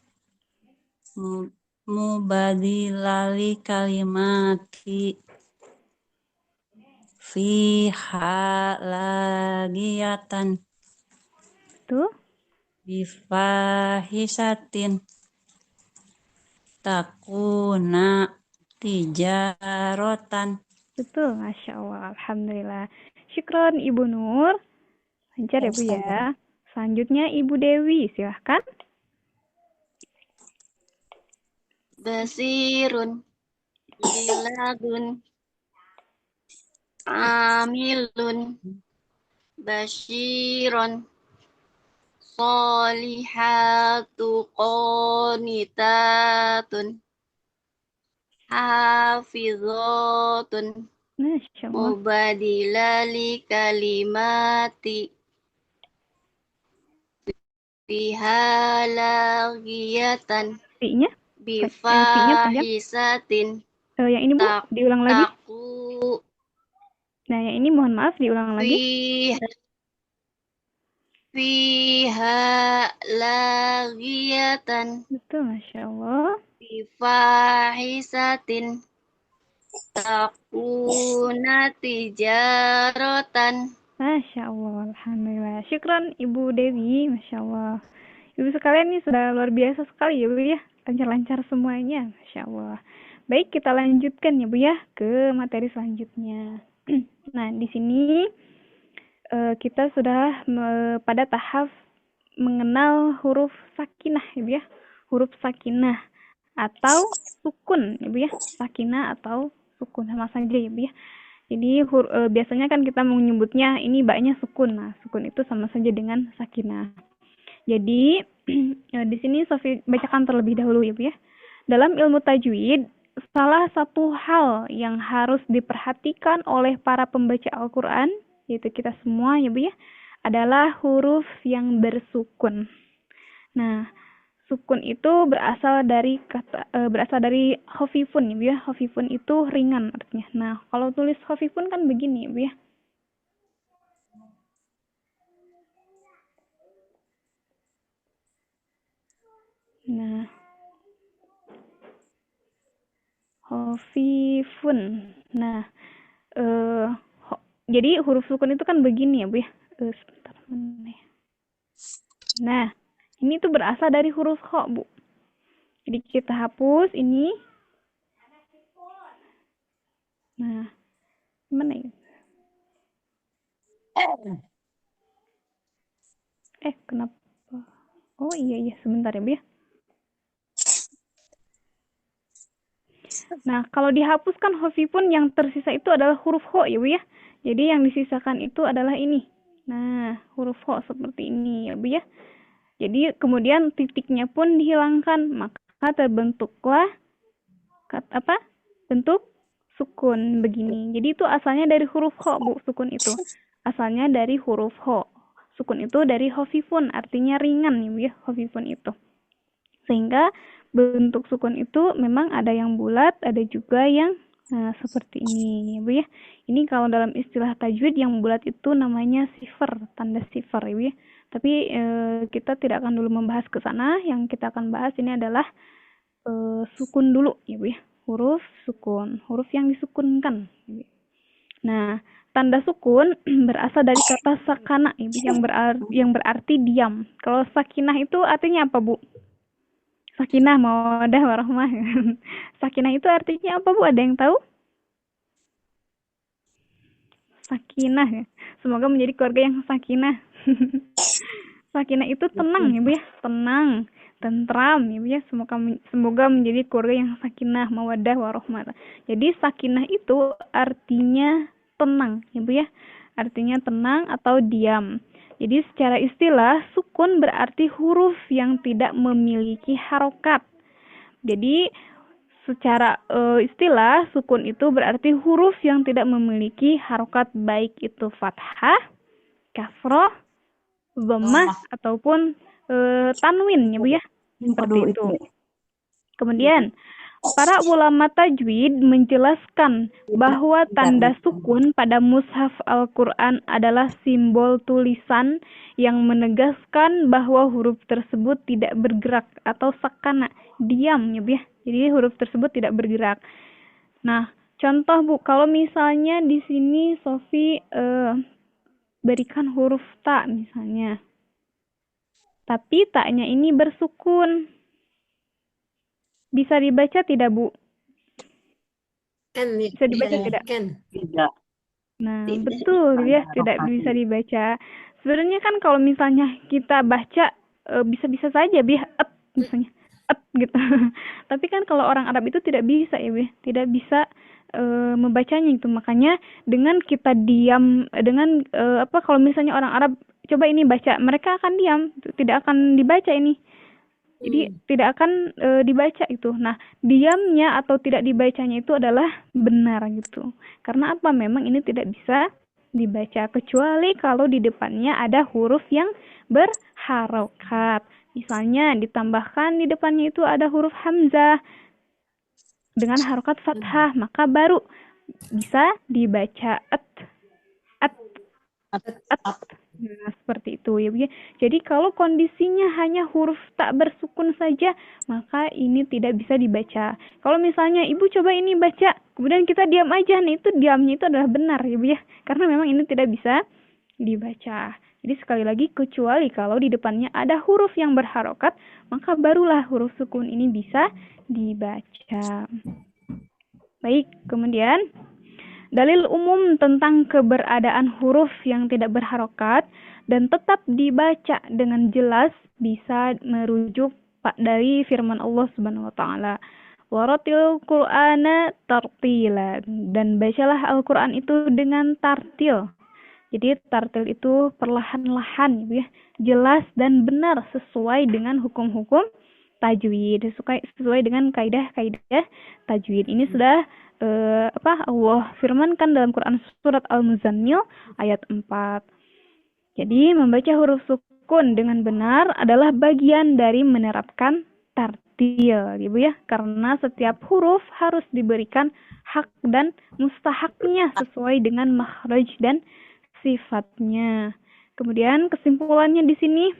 Mubadilali kalimati fiha lagiyatan. Betul. Bifahisatin takuna tijarotan. Betul, Masya Allah. Alhamdulillah. Syukron Ibu Nur. Lancar ya Bu ya. Selanjutnya Ibu Dewi, silahkan. Basirun Biladun Amilun Basyiron Solihatu qanitatun Hafizatun Mubadilali kalimati Bihalagiyatan Pi-nya? Bifahisatin. Yang ini Bu, diulang lagi. Taku. Nah, yang ini mohon maaf diulang lagi. fiha lagiyatan Betul, Masya Allah. bifahisatin takuna tijaratan. Masya Allah, Alhamdulillah. Syukron Ibu Dewi, Masya Allah. Ibu sekalian ini sudah luar biasa sekali ya Bu ya. Lancar-lancar semuanya, Masya Allah. Baik, kita lanjutkan ya Bu ya ke materi selanjutnya. Nah, di sini kita sudah pada tahap mengenal huruf sakinah ya Bu ya. Huruf sakinah atau sukun ya Bu ya. Sakinah atau sukun sama saja ya Bu ya. Jadi biasanya kan kita menyebutnya ini baknya sukun. Nah, sukun itu sama saja dengan sakinah. Jadi di sini Sofi bacakan terlebih dahulu ya Bu ya. Dalam ilmu tajwid, salah satu hal yang harus diperhatikan oleh para pembaca Al-Qur'an, yaitu kita semua ya Bu ya, adalah huruf yang bersukun. Nah, sukun itu berasal dari khafifun ya Bu ya. Khafifun itu ringan artinya. Nah, kalau tulis khafifun kan begini ya Bu ya. Nah, khafifun. Nah, jadi huruf sukun itu kan begini ya Bu ya. Sebentar mana ya. Nah, ini tuh berasal dari huruf kha, Bu. Jadi kita hapus ini. Nah, mana ya? Kenapa? Oh iya, sebentar ya Bu ya. Nah, kalau dihapuskan khafifun yang tersisa itu adalah huruf kha ya Bu ya. Jadi yang disisakan itu adalah ini. Nah, huruf kha seperti ini ya Bu ya. Jadi kemudian titiknya pun dihilangkan, maka terbentuklah bentuk sukun begini. Jadi itu asalnya dari huruf kha Bu, sukun itu. Asalnya dari huruf kha. Sukun itu dari khafifun, artinya ringan ya Bu ya, khafifun itu. Sehingga bentuk sukun itu memang ada yang bulat, ada juga yang seperti ini ya Bu ya. Ini kalau dalam istilah tajwid yang bulat itu namanya sifar, tanda sifar ya Bu ya. Tapi kita tidak akan dulu membahas ke sana. Yang kita akan bahas ini adalah sukun dulu ya Bu ya. Huruf sukun, huruf yang disukunkan ya Bu ya. Nah, tanda sukun berasal dari kata sakana ya Bu, yang berarti diam. Kalau sakinah itu artinya apa Bu? Sakinah, mawaddah, warahmah. Sakinah itu artinya apa Bu? Ada yang tahu? Sakinah ya. Semoga menjadi keluarga yang sakinah. Sakinah itu tenang ya Bu ya. Tenang, tentram ya Bu ya. Semoga menjadi keluarga yang sakinah, mawaddah, warahmah. Jadi sakinah itu artinya tenang ya Bu ya. Artinya tenang atau diam. Jadi secara istilah, sukun berarti huruf yang tidak memiliki harokat. Jadi secara istilah, sukun itu berarti huruf yang tidak memiliki harokat, baik itu fathah, kasroh, dhammah, ataupun tanwin ya Bu ya. Seperti itu. Kemudian, para ulama tajwid menjelaskan bahwa tanda sukun pada mushaf Al-Quran adalah simbol tulisan yang menegaskan bahwa huruf tersebut tidak bergerak atau sakana, diam ya Bu ya. Jadi huruf tersebut tidak bergerak. Nah, contoh Bu, kalau misalnya di sini Sofi berikan huruf ta misalnya. Tapi taknya ini bersukun. Bisa dibaca tidak, Bu? Kan, Bisa dibaca tidak? kan. Tidak. Nah, Tidak. betul ya, tidak bisa dibaca. Sebenarnya kan kalau misalnya kita baca bisa-bisa saja misalnya gitu. Tapi kan kalau orang Arab itu tidak bisa ya, tidak bisa membacanya itu. Makanya dengan kita diam kalau misalnya orang Arab coba ini baca, mereka akan diam, tidak akan dibaca ini. Jadi tidak akan dibaca itu. Nah, diamnya atau tidak dibacanya itu adalah benar gitu. Karena apa? Memang ini tidak bisa dibaca kecuali kalau di depannya ada huruf yang berharokat. Misalnya ditambahkan di depannya itu ada huruf hamzah dengan harokat fathah, maka baru bisa dibaca Nah, seperti itu ya Bu ya. Jadi kalau kondisinya hanya huruf tak bersukun saja, maka ini tidak bisa dibaca. Kalau misalnya Ibu coba ini baca, kemudian kita diam aja, nih itu diamnya itu adalah benar ya Bu ya. Karena memang ini tidak bisa dibaca. Jadi sekali lagi, kecuali kalau di depannya ada huruf yang berharokat, maka barulah huruf sukun ini bisa dibaca. Baik, kemudian dalil umum tentang keberadaan huruf yang tidak berharokat dan tetap dibaca dengan jelas bisa merujuk dari firman Allah Subhanahu wa taala. Waratil Qur'ana tartila, dan bacalah Al-Qur'an itu dengan tartil. Jadi tartil itu perlahan-lahan ya, jelas dan benar sesuai dengan hukum-hukum tajwid, sesuai dengan kaidah-kaidah tajwid. Ini sudah Allah firmankan dalam Quran surat Al-Muzammil ayat 4. Jadi membaca huruf sukun dengan benar adalah bagian dari menerapkan tartil, gitu ya. Karena setiap huruf harus diberikan hak dan mustahaknya sesuai dengan makhraj dan sifatnya. Kemudian kesimpulannya di sini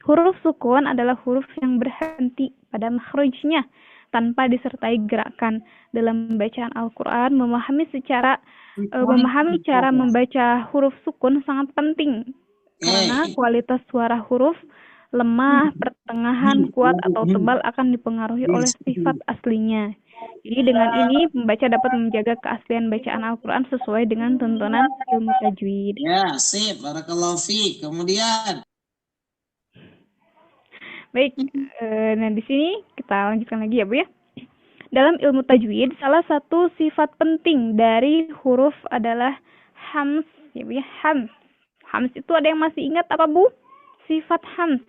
huruf sukun adalah huruf yang berhenti pada makhrajnya tanpa disertai gerakan. Dalam bacaan Al-Quran, memahami cara membaca huruf sukun sangat penting karena kualitas suara huruf lemah, pertengahan, kuat, atau tebal akan dipengaruhi oleh sifat aslinya. Jadi dengan ini pembaca dapat menjaga keaslian bacaan Al-Quran sesuai dengan tuntunan ilmu tajwid. Ya, sip. Barakallahu fiik. Kemudian baik, nah di sini kita lanjutkan lagi ya Bu ya. Dalam ilmu tajwid, salah satu sifat penting dari huruf adalah hams, ya Bu ya. Hams. Hams itu ada yang masih ingat apa Bu? Sifat hams.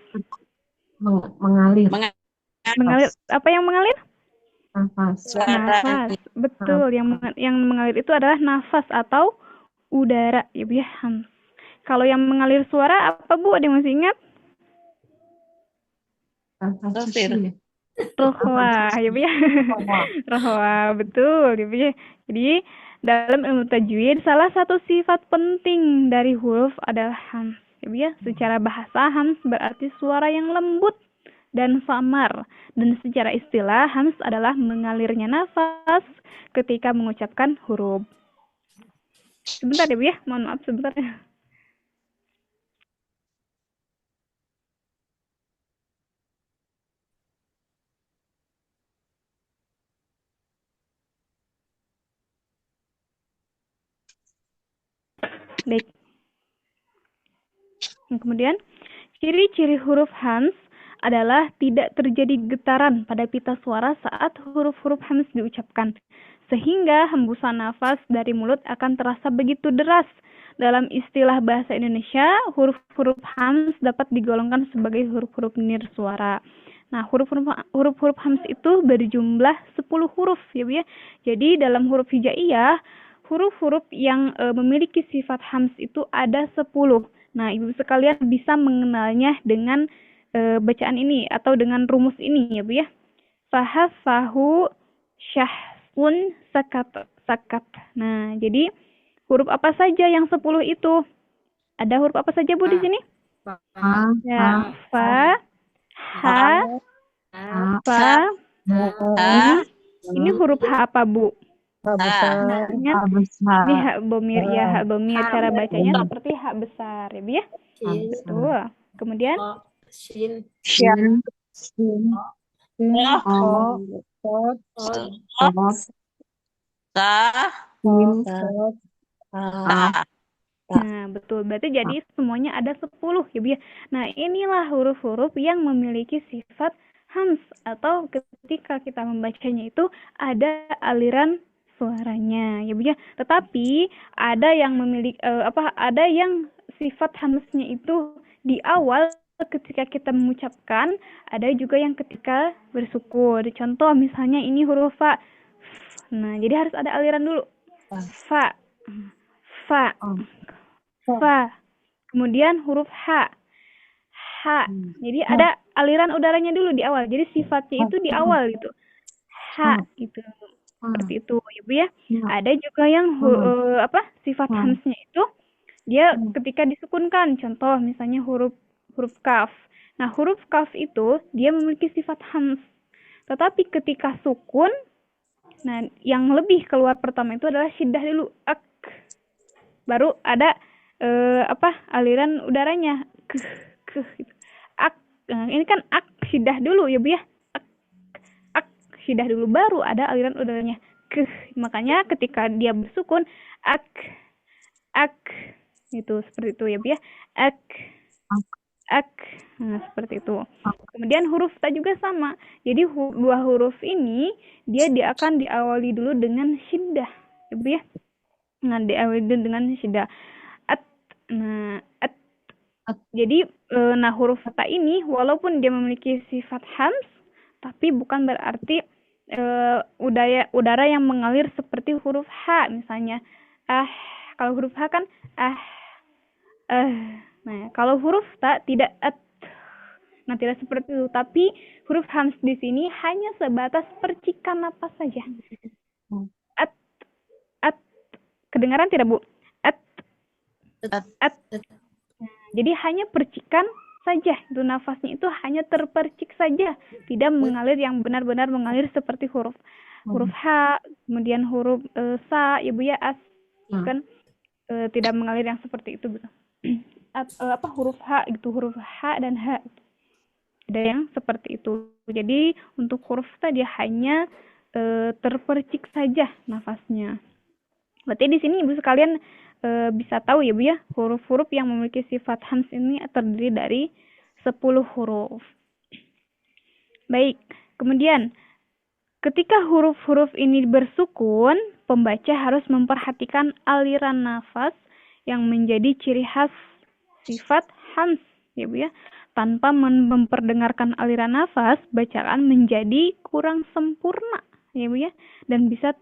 Mengalir. Mengalir. Apa yang mengalir? Nafas. Nafas. Betul. Yang mengalir itu adalah nafas atau udara, ya Bu ya. Hams. Kalau yang mengalir suara apa Bu? Ada yang masih ingat? Rohwa, ya Bu ya. Rohwa, betul ya Bu ya. Jadi dalam ilmu tajwid salah satu sifat penting dari huruf adalah hams, ya Bu ya. Secara bahasa hams berarti suara yang lembut dan samar, dan secara istilah hams adalah mengalirnya nafas ketika mengucapkan huruf. Sebentar ya Bu ya, mohon maaf sebentar ya. Baik. Kemudian, ciri-ciri huruf hams adalah tidak terjadi getaran pada pita suara saat huruf-huruf hams diucapkan, sehingga hembusan nafas dari mulut akan terasa begitu deras. Dalam istilah bahasa Indonesia, huruf-huruf hams dapat digolongkan sebagai huruf-huruf nir suara. Nah, huruf-huruf hams itu berjumlah 10 huruf, ya Bu ya. Jadi dalam huruf hijaiyah, huruf-huruf yang memiliki sifat hams itu ada 10. Nah, Ibu sekalian bisa mengenalnya dengan bacaan ini atau dengan rumus ini ya Bu ya. Fahas, fahu, syahsun, sakat. Nah, jadi huruf apa saja yang 10 itu? Ada huruf apa saja Bu di sini? Ya, fa, ha, fa. Ini huruf H apa Bu? Nah, ingat ini hak bomir ya, hak bomir. Cara bacanya seperti hak besar ya Bu ya. Betul. Kemudian Shin. Nah, betul. Berarti jadi semuanya ada 10 ya Bu ya. Nah, inilah huruf-huruf yang memiliki sifat hams atau ketika kita membacanya itu ada aliran suaranya ya Bu ya. Tetapi ada yang memiliki ada yang sifat hamsnya itu di awal ketika kita mengucapkan, ada juga yang ketika bersukun. Contoh misalnya ini huruf fa. Nah, jadi harus ada aliran dulu. Fa. Fa. Fa. Kemudian huruf H. H. Jadi ada aliran udaranya dulu di awal. Jadi sifatnya itu di awal gitu. H gitu. Seperti itu ya Bu ya. Ada juga yang sifat hamsnya itu dia ketika disukunkan. Contoh misalnya huruf kaf. Nah, huruf kaf itu dia memiliki sifat hams. Tetapi ketika sukun, nah yang lebih keluar pertama itu adalah syiddah dulu, ak. Baru ada aliran udaranya, gitu. Ak. Nah, ini kan ak syiddah dulu ya Bu ya. Ak syiddah dulu baru ada aliran udaranya. Makanya ketika dia bersukun ak itu seperti itu ya Bu ya. Ak. Nah, seperti itu. Kemudian huruf ta juga sama. Jadi dua huruf ini dia akan diawali dulu dengan syiddah ya Bu ya. Nah, diawali dulu dengan syiddah. At. Nah, at. Jadi nah huruf ta ini walaupun dia memiliki sifat hams, tapi bukan berarti udara yang mengalir seperti huruf H misalnya. Kalau huruf H kan Nah, kalau huruf ta tidak at. Nah, tidak seperti itu, tapi huruf hams di sini hanya sebatas percikan napas saja. At. Kedengaran tidak, Bu? At. Jadi hanya percikan saja, itu nafasnya itu hanya terpercik saja, tidak mengalir yang benar-benar mengalir seperti huruf H, kemudian huruf sa ya Bu ya, as kan tidak mengalir yang seperti itu gitu. Huruf H gitu, huruf H dan H ada yang seperti itu. Jadi untuk huruf tadi hanya terpercik saja nafasnya. Berarti di sini Ibu sekalian bisa tahu ya Bu ya, huruf-huruf yang memiliki sifat hams ini terdiri dari 10 huruf. Baik, kemudian ketika huruf-huruf ini bersukun, pembaca harus memperhatikan aliran nafas yang menjadi ciri khas sifat hams ya Bu ya. Tanpa memperdengarkan aliran nafas, bacaan menjadi kurang sempurna ya Bu ya, dan bisa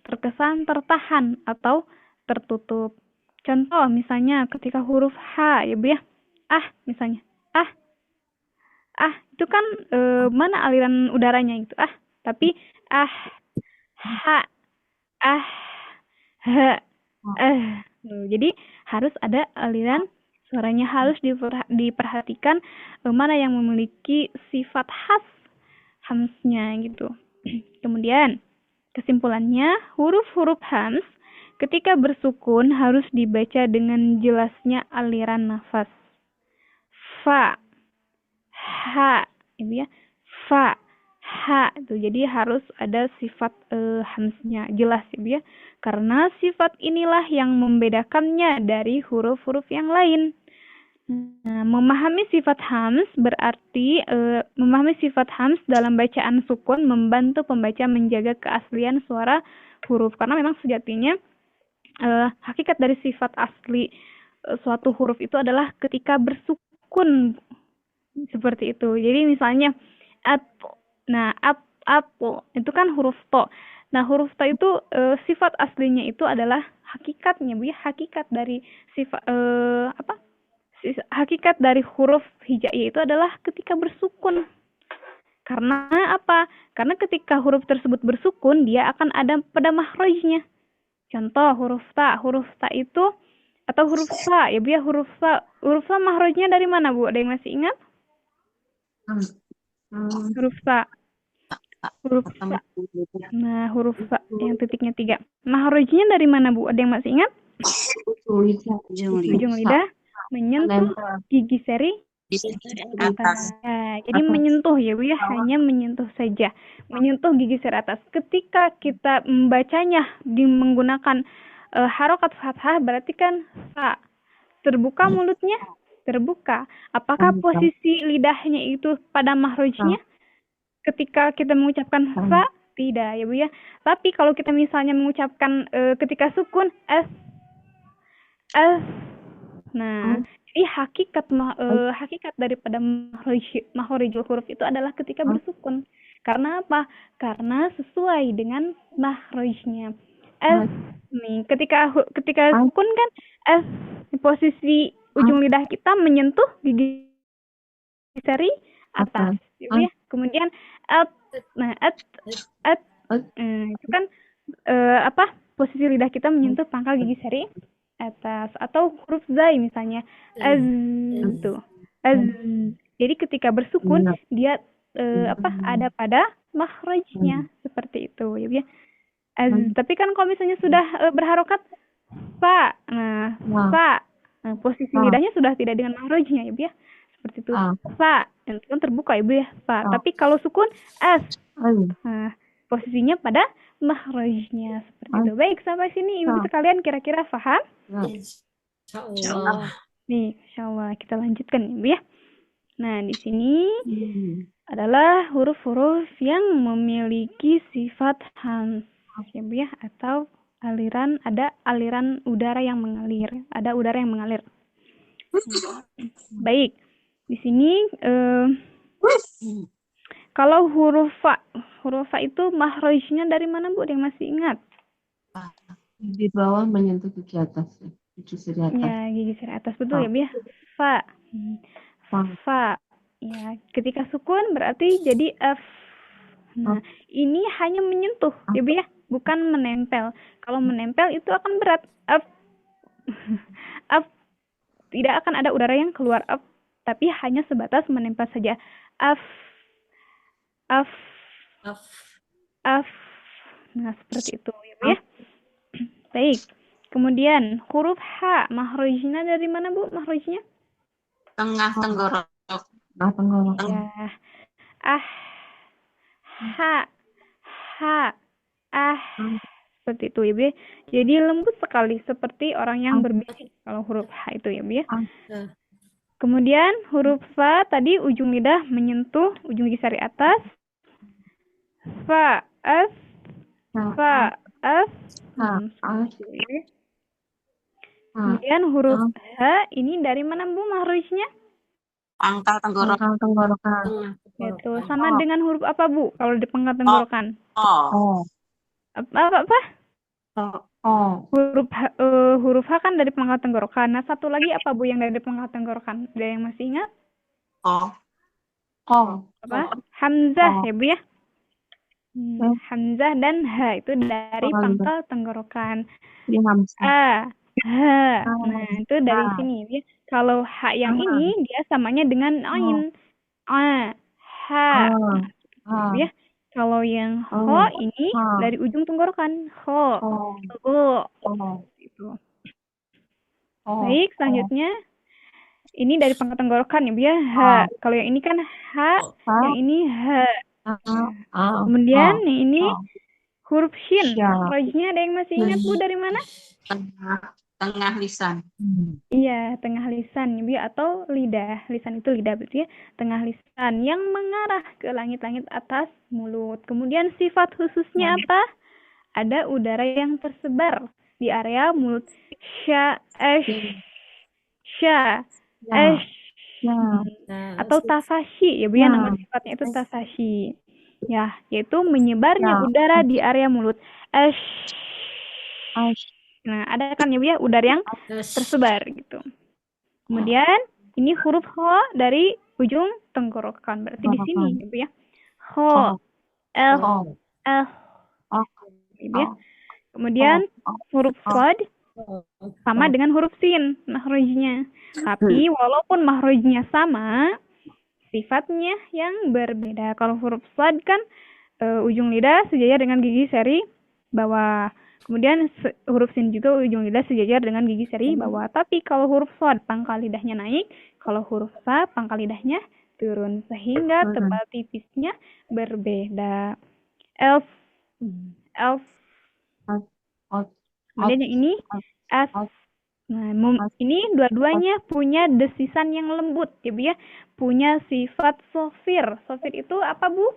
terkesan tertahan atau tertutup. Contoh misalnya ketika huruf H ya Bu ya. Misalnya. Itu kan mana aliran udaranya itu tapi H, jadi harus ada aliran suaranya, harus diperhatikan mana yang memiliki sifat khas hamsnya gitu. Kemudian kesimpulannya, huruf-huruf hams ketika bersukun harus dibaca dengan jelasnya aliran nafas. Fa, ha, Ibu ya. Fa, ha itu. Jadi harus ada sifat hamsnya jelas Ibu ya. Karena sifat inilah yang membedakannya dari huruf-huruf yang lain. Nah, memahami sifat hams berarti memahami sifat hams dalam bacaan sukun membantu pembaca menjaga keaslian suara huruf, karena memang sejatinya hakikat dari sifat asli suatu huruf itu adalah ketika bersukun seperti itu. Jadi misalnya apo itu kan huruf to. Nah, huruf to itu sifat aslinya itu adalah hakikatnya Bu ya, hakikat dari sifat hakikat dari huruf hijaiyah itu adalah ketika bersukun. Karena apa? Karena ketika huruf tersebut bersukun, dia akan ada pada makhrajnya. Contoh huruf ta itu atau huruf sa ya Bu ya, huruf sa makhrajnya dari mana Bu? Ada yang masih ingat? Huruf sa. Nah, huruf sa yang titiknya 3. Makhrajnya dari mana Bu? Ada yang masih ingat? Ujung lidah menyentuh gigi seri atas. Jadi menyentuh ya Bu ya, hanya menyentuh saja. Menyentuh gigi seri atas. Ketika kita membacanya menggunakan harokat fathah berarti kan sa. Terbuka mulutnya? Terbuka. Apakah posisi lidahnya itu pada makhrajnya? Ketika kita mengucapkan sa? Tidak ya Bu ya. Tapi kalau kita misalnya mengucapkan ketika sukun s. Nah, jadi hakikat daripada makhorijul huruf itu adalah ketika bersukun. Karena apa? Karena sesuai dengan makhrajnya. Nih, ketika sukun kan posisi ujung lidah kita menyentuh gigi seri atas, ya. Kemudian itu kan posisi lidah kita menyentuh pangkal gigi seri atas, atau huruf zai misalnya az tuh az. Jadi ketika bersukun dia ada pada makhrajnya seperti itu ya Bu ya. Az. Tapi kan kalau misalnya sudah berharokat fa, nah fa, nah, posisi lidahnya sudah tidak dengan makhrajnya ya Bu ya. Seperti itu fa, dan itu kan terbuka ya Bu ya, fa. Tapi kalau sukun as, nah posisinya pada makhrajnya seperti itu. Baik, sampai sini Ibu sekalian kira-kira paham? Insyaallah. Nih, insyaallah kita lanjutkan Ibu ya. Nah, di sini adalah huruf-huruf yang memiliki sifat hams ya Bu ya, atau ada aliran udara yang mengalir, ada udara yang mengalir. Baik, di sini kalau huruf fa itu makhrajnya dari mana Bu? Ada yang masih ingat? Di bawah menyentuh gigi atas, gigi seri atas. Ya, gigi seri atas, betul ya Bu ya. Fa. Fa. Ya, ketika sukun berarti jadi f. Nah, ini hanya menyentuh ya Bu ya, bukan menempel. Kalau menempel itu akan berat. F. F. Tidak akan ada udara yang keluar f, tapi hanya sebatas menempel saja. F. F. F. Nah, seperti itu ya Bu ya. Baik. Kemudian huruf H, makhrajnya dari mana Bu? Makhrajnya? Tengah tenggorok. Ya. Seperti itu ya Bu. Jadi lembut sekali seperti orang yang berbisik kalau huruf H itu ya Bu ya. Kemudian huruf Fa tadi ujung lidah menyentuh ujung gigi sari atas. Fa, as, fa, as. Kemudian huruf H ini dari mana Bu makhrajnya? Pangkal tenggorokan. Itu sama dengan huruf apa Bu kalau di pangkal tenggorokan? Apa? Huruf H kan dari pangkal tenggorokan. Nah, satu lagi apa Bu yang dari pangkal tenggorokan? Ada yang masih ingat? Apa? Hamzah ya Bu ya. Hamzah dan H itu dari pangkal tenggorokan. Nah, itu dari sini ya. Kalau H yang ini dia samanya dengan ain. Ya. Kalau yang ho ini dari ujung tenggorokan. Gitu. Baik, selanjutnya ini dari pangkal tenggorokan ya Bu ya. H. Kalau yang ini kan H, yang ini H. Kemudian yang ini huruf shin. Makhrajnya ada yang masih ingat Bu dari mana? Tengah lisan. Iya, tengah lisan ya Bu ya, atau lidah. Lisan itu lidah berarti ya. Tengah lisan yang mengarah ke langit-langit atas mulut. Kemudian sifat khususnya apa? Ada udara yang tersebar di area mulut. Atau tafashi ya Bu ya, nama sifatnya itu tafashi. Ya, yaitu menyebarnya udara di area mulut. Nah, ada kan ya Bu ya udara yang tersebar gitu. Kemudian ini huruf ho dari ujung tenggorokan. Berarti di sini ya Bu ya. Ho, l, gitu ya. Kemudian huruf shad sama dengan huruf sin makhrajnya. Tapi walaupun makhrajnya sama, sifatnya yang berbeda. Kalau huruf shad kan ujung lidah sejajar dengan gigi seri bawah. Kemudian huruf sin juga ujung lidah sejajar dengan gigi seri bawah. Tapi kalau huruf shad pangkal lidahnya naik, kalau huruf sa pangkal lidahnya turun, sehingga tebal tipisnya berbeda. Elf. Kemudian yang ini as. Nah, ini dua-duanya punya desisan yang lembut ya Bu ya. Punya sifat sofir. Sofir itu apa Bu?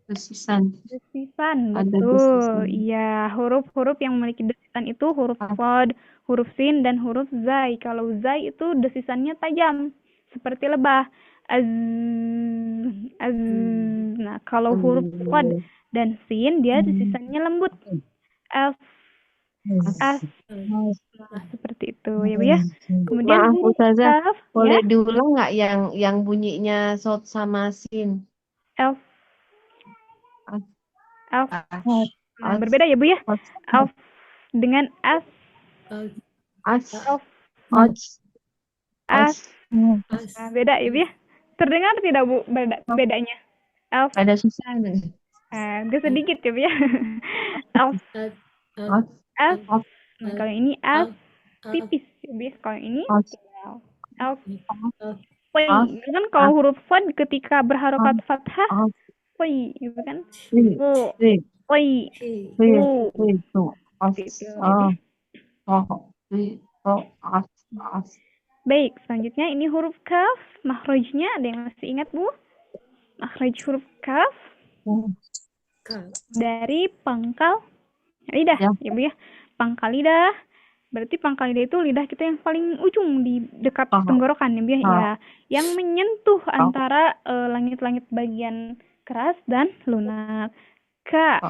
Desisan, betul. Iya, huruf-huruf yang memiliki desisan itu huruf shad, huruf sin, dan huruf zai. Kalau zai itu desisannya tajam, seperti lebah. Nah, kalau huruf shad dan sin, dia desisannya lembut. Nah, seperti itu ya Bu ya. Kemudian huruf Ustazah, boleh ya? diulang nggak yang bunyinya shad sama sin? Nah, berbeda ya Bu ya. Alf dengan as As. Elf. As. As. As. Nah, beda ya, Bu ya. Terdengar tidak, Bu, bedanya? Elf. Ada susah nih. Agak sedikit ya, Bu ya. Elf. As. As. As. Nah, kalau ini as tipis ya, Bu ya. Kalau ini As. tebal. Elf. As. Poi. Itu kan kalau huruf sad ketika berharokat fathah, As. poi, gitu kan? Si. Oh, Si. poi. Si. Oh, Si. As. gitu ya, Bu. Si. As. As. Baik, selanjutnya ini huruf kaf. Makhrajnya ada yang masih ingat, Bu? Makhraj huruf kaf dari pangkal lidah, ya Bu ya. Pangkal lidah. Berarti pangkal lidah itu lidah kita yang paling ujung di dekat tenggorokan, ya Bu ya. Ya, yang menyentuh antara langit-langit bagian keras dan lunak. Ka.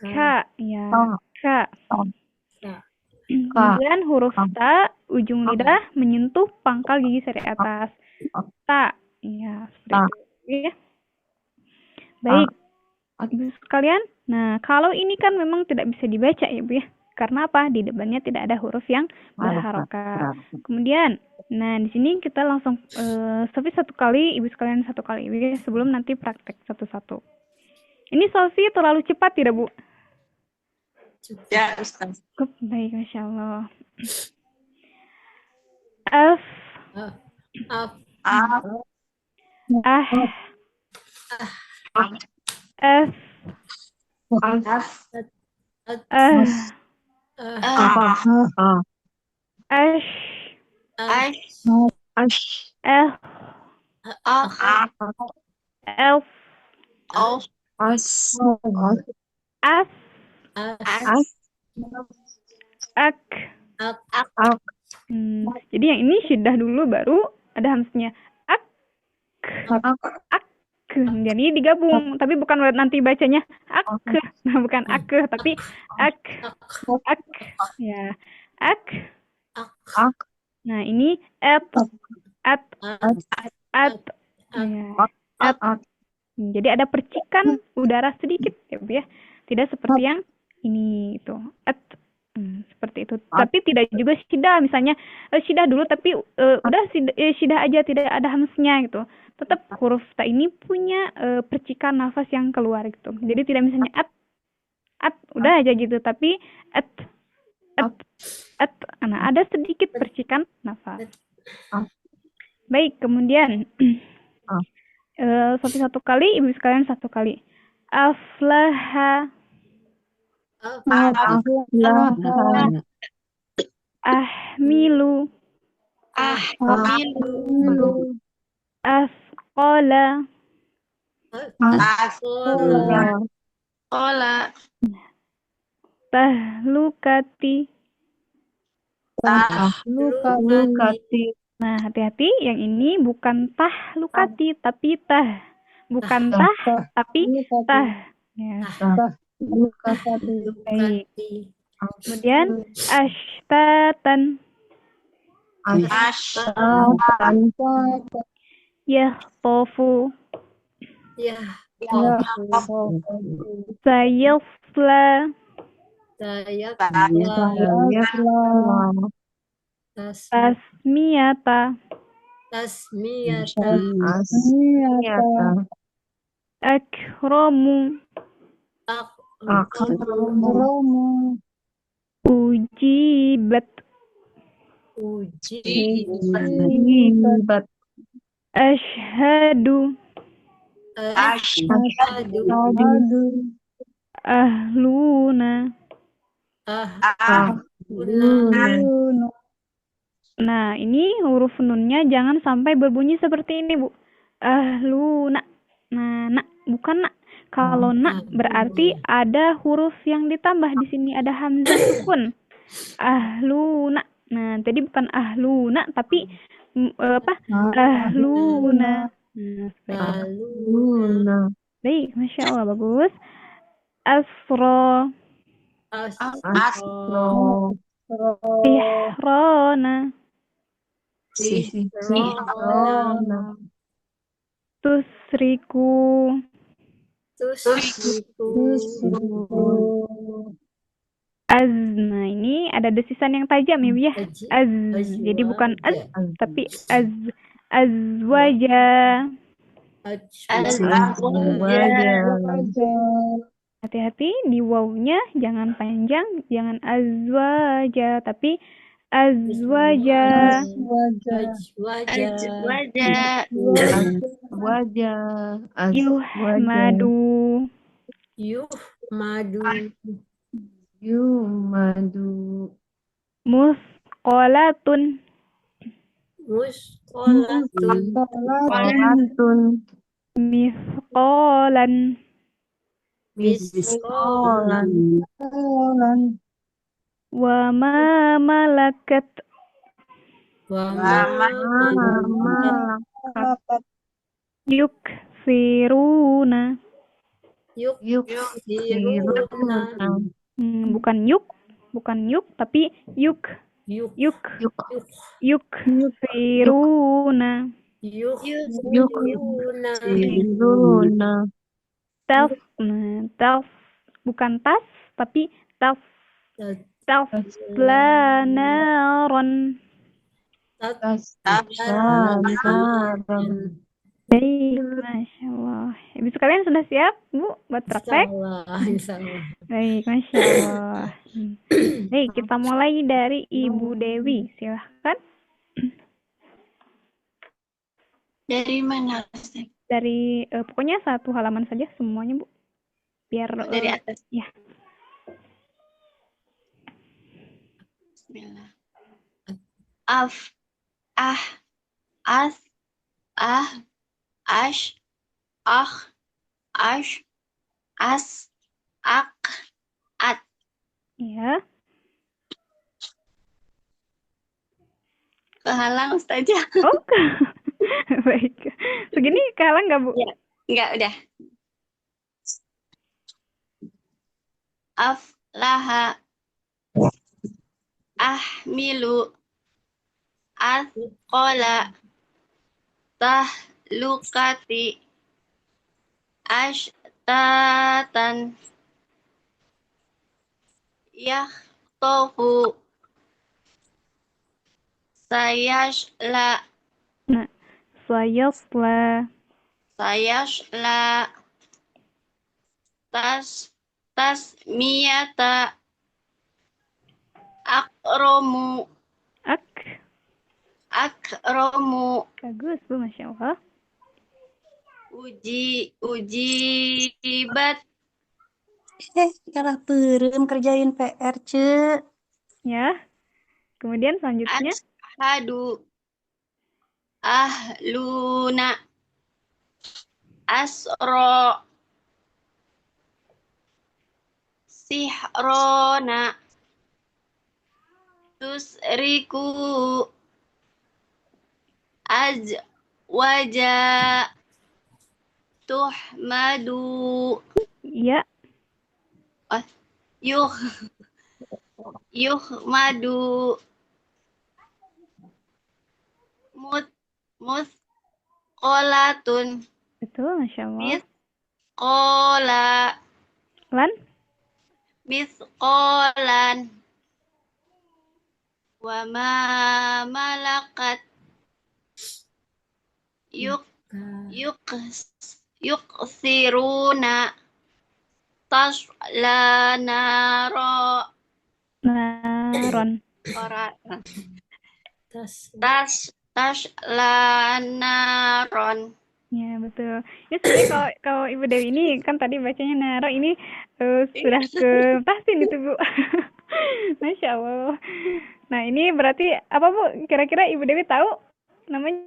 Ka, ya. Ka. Kemudian huruf ta, ujung lidah menyentuh pangkal gigi seri atas. Ta, ya, seperti itu ya. Baik, Ibu sekalian. Nah, kalau ini kan memang tidak bisa dibaca ya, Bu ya. Karena apa? Di depannya tidak ada huruf yang berharokat. Kemudian, nah di sini kita langsung Sofi satu kali, Ibu sekalian satu kali, Ibu ya, sebelum nanti praktek satu-satu. Ini Sofi terlalu cepat tidak, Bu? Ya, Ustaz. Baik, Masya Allah. F. F. Jadi yang ini syiddah dulu baru ada hamznya. Ak. Jadi digabung, tapi bukan nanti bacanya ak. Nah, bukan ak, tapi ak. Ya. Ak. Nah, ini at. Ya. Jadi ada percikan udara sedikit ya, Bu ya. Tidak seperti yang ini itu. At. Seperti itu. Tapi tidak juga syiddah, misalnya syiddah dulu tapi udah syiddah aja, tidak ada hamznya gitu. Tetap huruf ta ini punya percikan nafas yang keluar gitu. Jadi tidak misalnya at udah aja gitu, tapi at. Nah, ada sedikit percikan nafas. Baik, kemudian satu kali, Ibu sekalian satu kali. Aflaha. Ahmilu. Asqala. Tahlukati. Nah, hati-hati, yang ini bukan tahlukati tapi tah. Bukan tah tapi tah. Ya. Baik. Kemudian ashtatan. Yahtofu. Sayafla. Tasmiyata. Akramu. Ujibat. Ashhadu. Ahluna. Nah, ini huruf nunnya jangan sampai berbunyi seperti ini, Bu. Ahluna. Nah, nak, bukan nak. Kalau nak berarti ada huruf yang ditambah di sini, ada hamzah sukun. Ahluna. Nah, tadi bukan ahluna tapi ahluna. Ahluna. Baik, Masya Allah, bagus. Asro. Ihrona. Tusriku. Az. Nah, ini ada desisan yang tajam ya, Bu ya. Az. Jadi bukan az, Azwaja. tapi az. Azwaja. Azwaja. Hati-hati di wawnya jangan panjang, jangan azwaja, tapi azwaja. Azwaja. Azwaja. Yuhmadu. Yuhmadu. Yumadu. Musqalatun. Musqalatun. Salatun. Misqalan. Misqalan. Wa ma malakat. Wa ma Malakat. Yuksiruna. yuksiruna. Bukan yuk, tapi yuk. Yuksiruna. Yuksiruna. Taf. Taf. Bukan tas, tapi taf. Taslanaron. Baik, Masya Allah. Ibu sekalian sudah siap, Bu, buat praktek? Insyaallah. Baik, Masya Allah. Baik, kita mulai dari Ibu Dewi. Silahkan. Dari mana, Ustaz? Dari, pokoknya satu halaman saja semuanya, Bu. Biar Dari atas. Ya. Bismillah. Af, ah, as, ah, ash, ash, as, ak, at. Ya. Kehalang Ustazah. Oh, baik. Segini kehalang nggak, Bu? Ya, enggak, udah. Aflaha, ahmilu, asqala, tahlukati, ashtatan, yakhtofu, sayashla, Nah, sayasla, tasmiyata, akromu, bagus, Bu, Masya Allah. ujibat, Kalah beureum kerjain PR, Ce. Ya. Kemudian selanjutnya. ashadu, ahluna, asro, sihrona, tusriku, azwaja, tuhmadu, Ya. yuhmadu, musqalatun, Betul, Masya Allah. misqalan, wa ma malakat, yuksiruna, taslanaro, Naron. taslanaron. Ya, betul. Ini sebenarnya kalau Ibu Dewi ini kan tadi bacanya naro, ini sudah ke tahsin itu, Bu. Masya Allah. Nah, ini berarti apa, Bu? Kira-kira Ibu Dewi tahu namanya?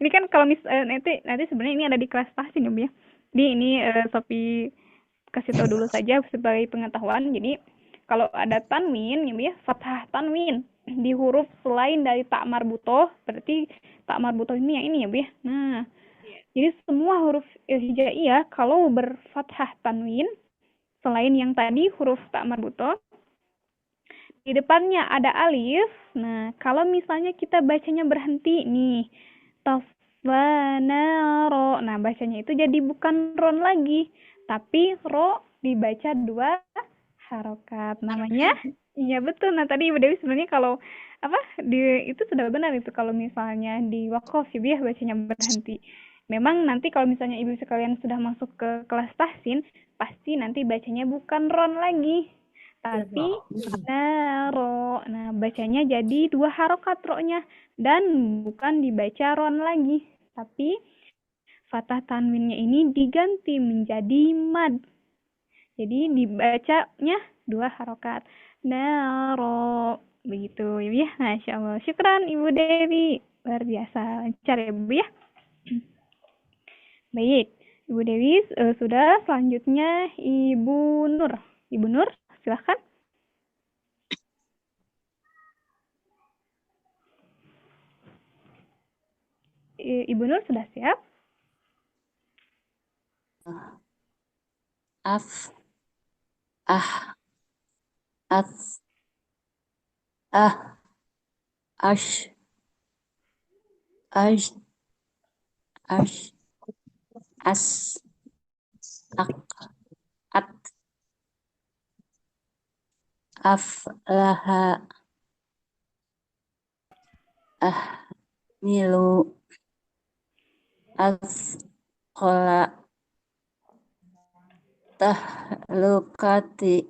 Ini kan kalau nanti sebenarnya ini ada di kelas tahsin ya, Bu ya. Jadi ini Sophie kasih tahu dulu saja sebagai pengetahuan. Jadi kalau ada tanwin ya, Bu ya, fathah tanwin di huruf selain dari tak marbutoh, berarti tak marbutoh ini yang ini ya, Bu ya. Nah, jadi semua huruf hijaiyah kalau berfathah tanwin selain yang tadi huruf tak marbutoh, di depannya ada alif. Nah, kalau misalnya kita bacanya berhenti nih, taslanaro. Nah, bacanya itu jadi bukan ron lagi, tapi ro dibaca 2 harokat. Namanya, iya betul. Nah tadi Ibu Dewi sebenarnya kalau apa itu sudah benar itu kalau misalnya di wakaf ya bacanya berhenti. Memang nanti kalau misalnya ibu sekalian sudah masuk ke kelas tahsin, pasti nanti bacanya bukan ron lagi, tapi naro. Nah bacanya jadi 2 harokat ro-nya dan bukan dibaca ron lagi, tapi fathah tanwinnya ini diganti menjadi mad. Jadi dibacanya 2 harokat. Naro. Begitu ya. Masya Allah. Syukran Ibu Dewi. Luar biasa. Lancar ya Bu ya. Baik. Ibu Dewi sudah. Selanjutnya Ibu Nur. Ibu Nur silahkan. Ibu Nur sudah siap? Af, ah, as, ah, ash, as, ak, at, aflaha, milu, asqala, tahlukati,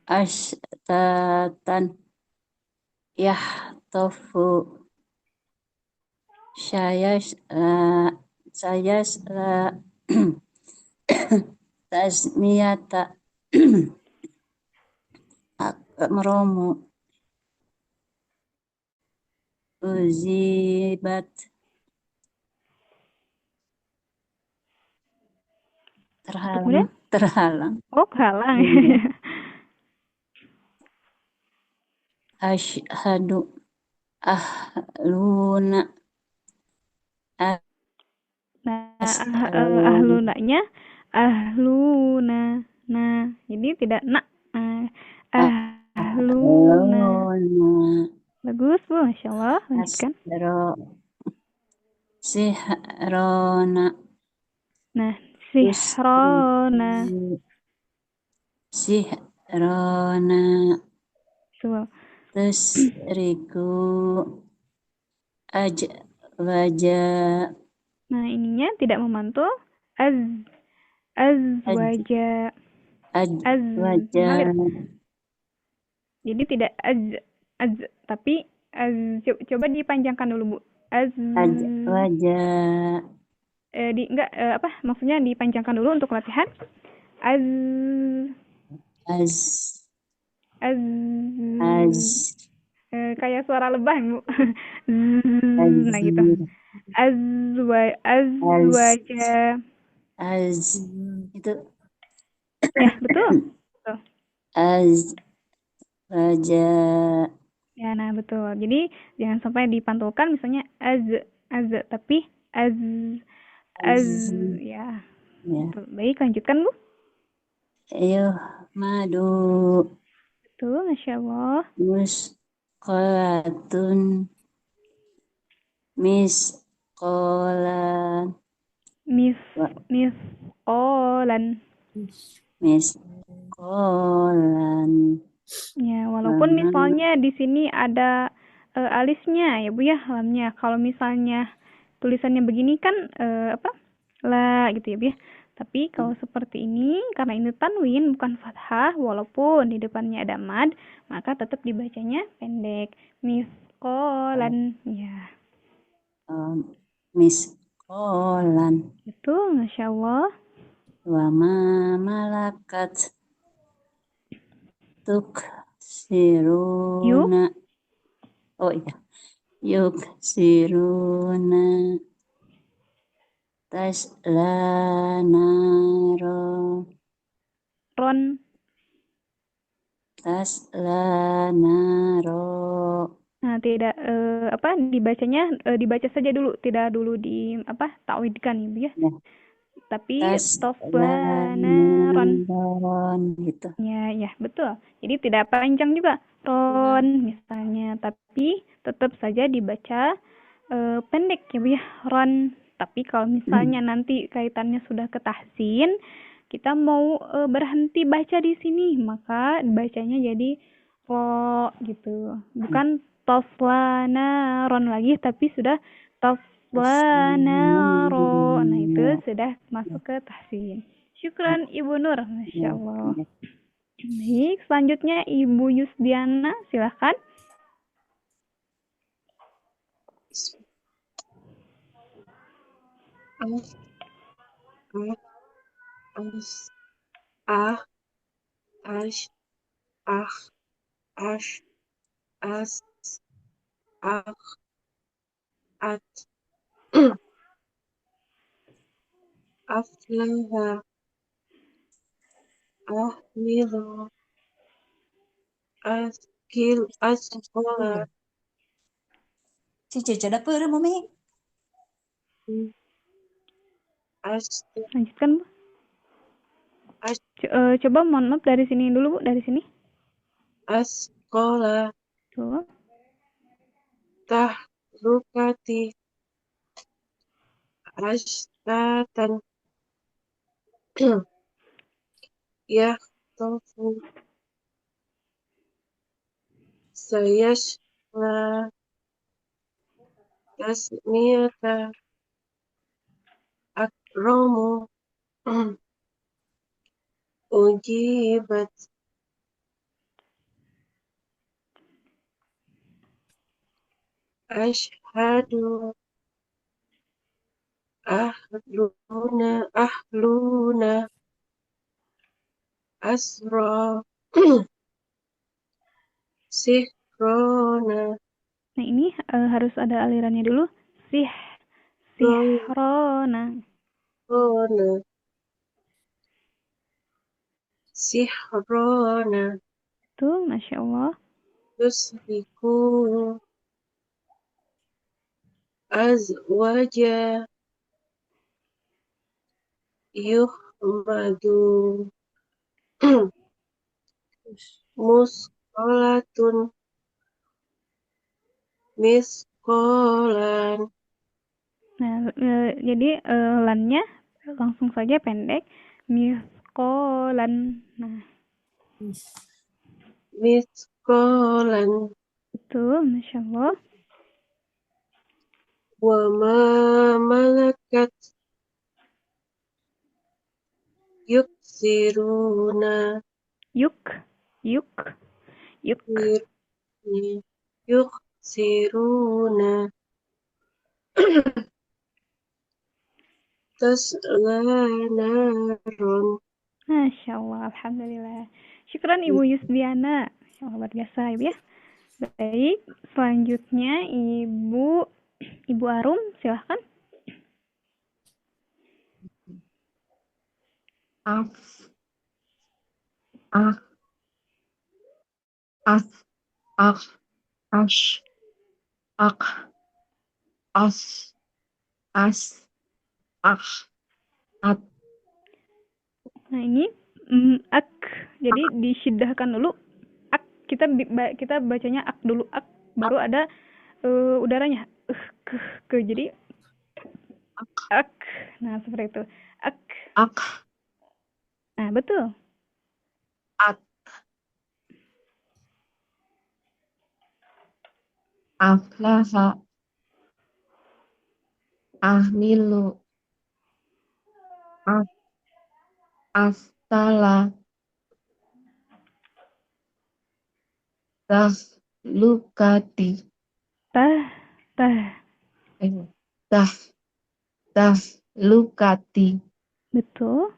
ashtatan, yahtofu, sayasla, tasmiyata, akromu, uzibat, terhalang. Oh, halang. Asyhadu ahluna. Nah, ahlunanya ahluna. Nah, jadi tidak nak. Ahluna. Bagus Bu, Masya Allah. Lanjutkan. Sihrona. Nah, sihrona. Sihrona. Tusriku ajwaja. Nah, ininya tidak memantul. Azwaja. Azwaja. Jadi tidak tapi coba dipanjangkan dulu Bu. Azwaja. Maksudnya dipanjangkan dulu untuk latihan. Kayak suara lebah Bu. Nah gitu. Azwaja. Itu. Ya, betul. Azwaja. Ya, nah betul. Jadi jangan sampai dipantulkan misalnya tapi ya. Betul. Baik, lanjutkan Bu. Ayo, madu. Betul, Masya Allah. Musqalatun. Misqalan. Misqalan. Ya, walaupun misalnya di sini ada alisnya ya Bu ya, lamnya. Kalau misalnya tulisannya begini kan la gitu ya Bu ya. Tapi kalau seperti ini, karena ini tanwin bukan fathah, walaupun di depannya ada mad, maka tetap dibacanya pendek. Misqalan, ya. Misqalan. Betul, Masya Allah. Wa ma malakat tuksiruna. Oh iya. Yuksiruna. Tasla naro. Tasla naro. Nah, tidak dibacanya dibaca saja dulu, tidak dulu di ta'widkan ya. Tapi tasla naron gitu. Ya, betul. Jadi tidak panjang juga ron misalnya, tapi tetap saja dibaca pendek ya Bu ya, ron. Tapi kalau misalnya nanti kaitannya sudah ke tahsin, kita mau berhenti baca di sini, maka bacanya jadi ro gitu. Bukan toslanaron lagi, tapi sudah toslanaro. Nah, itu sudah masuk ke tahsin. Syukran Ibu Nur, Masya Allah. Baik, selanjutnya Ibu Yusdiana, silahkan. Aflaha, ahmilu, asqala. Si Cece ada peureum, Mami. Lanjutkan, Bu. Coba mohon maaf dari sini dulu, Bu, dari sini. Asqala. Tuh. Tahlukati. Ashtatan. Yakhtafu. Sayashla. Tasmiyata. Akramu. Ujibat. Ashhadu. Ahluna. Asra. Sihrona. Nah, ini harus ada alirannya dulu. Sihrona. Sihrona. Tuh, Masya Allah. Yusriku. Azwaja. Yuhmadu. Muskolatun. Miskolan. Nah, jadi lannya langsung saja pendek. Miskolan. Nah, Miskolan. betul, Masya Allah. Wa ma malakat. Yuksiruna. Yuk. Yuksiruna. Tasla naron. Masya Allah, Alhamdulillah. Syukran Ibu Yusdiana. Masya Allah, luar biasa, Ibu ya. Baik, selanjutnya Ibu Arum, silahkan. Nah, ini ak. Jadi disyidahkan dulu. Ak, kita bacanya ak dulu. Ak, baru ada udaranya. Jadi ak. Nah, seperti itu. Ak. Nah, betul. Aflaha, ahmilu, astala, tahlukati. Tahlukati. Betul.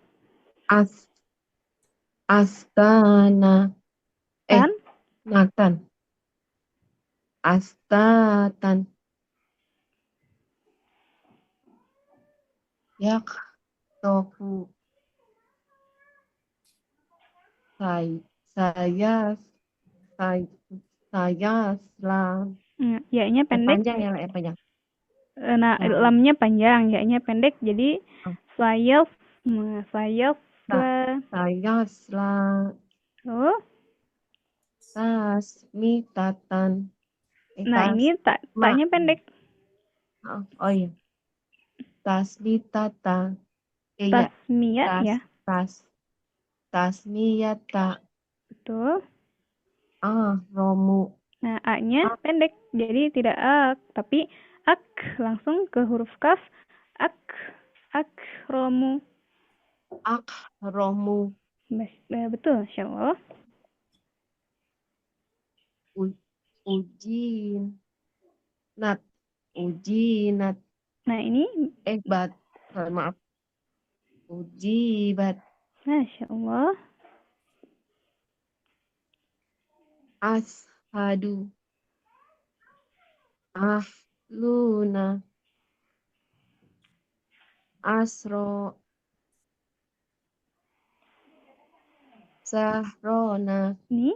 Astana. Natan. Astatan. Yaktofu. Saya selam. Ya-nya pendek. Panjang ya, panjang. Nah, lamnya panjang, ya-nya pendek, jadi saya selam. Oh. Tasmitatan. Nah, ini taknya pendek. Oh iya. Tasmitatan. Tasmiyat ya. tasmiyata Betul. romu Nah, A-nya pendek, jadi tidak ak, tapi ak langsung ke huruf kaf. Akromu. romu Betul, Insya Allah. ujinat Nah, ini maaf ujibat Masya Allah. ashadu ahluna asro sahrona Ini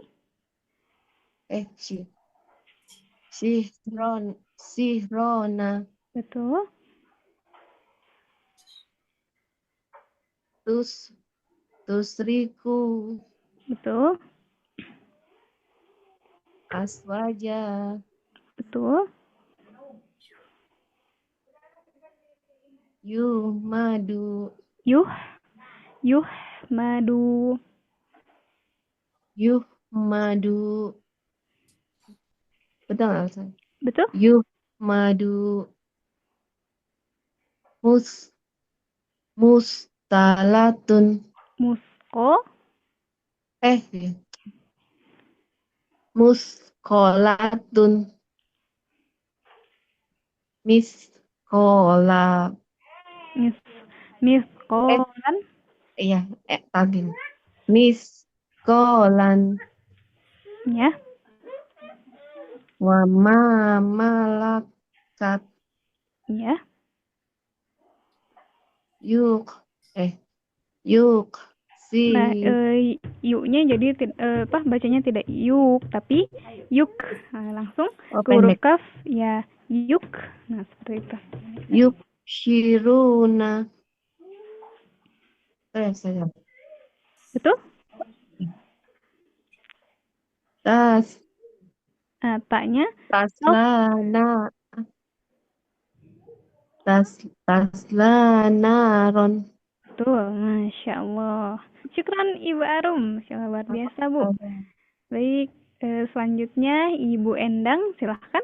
sihrona betul. tusriku Betul. aswaja Betul. yuhmadu Yuhmadu. betul nggak Elsa? Betul. Yuhmadu mustalatun muskolatun Miskolan. tampil miskolan Ya. wa ma malakat Ya. yuk Nah, yuk-nya jadi bacanya tidak yuk, tapi yuk. Nah, langsung ke huruf kaf, ya yuk. Nah, seperti itu. Yuk shiruna. Saya. Betul? Tak-nya taslanaron. Betul, Masya Allah. Syukran Ibu Arum, Masya Allah, luar biasa Bu. Baik, selanjutnya Ibu Endang, silahkan.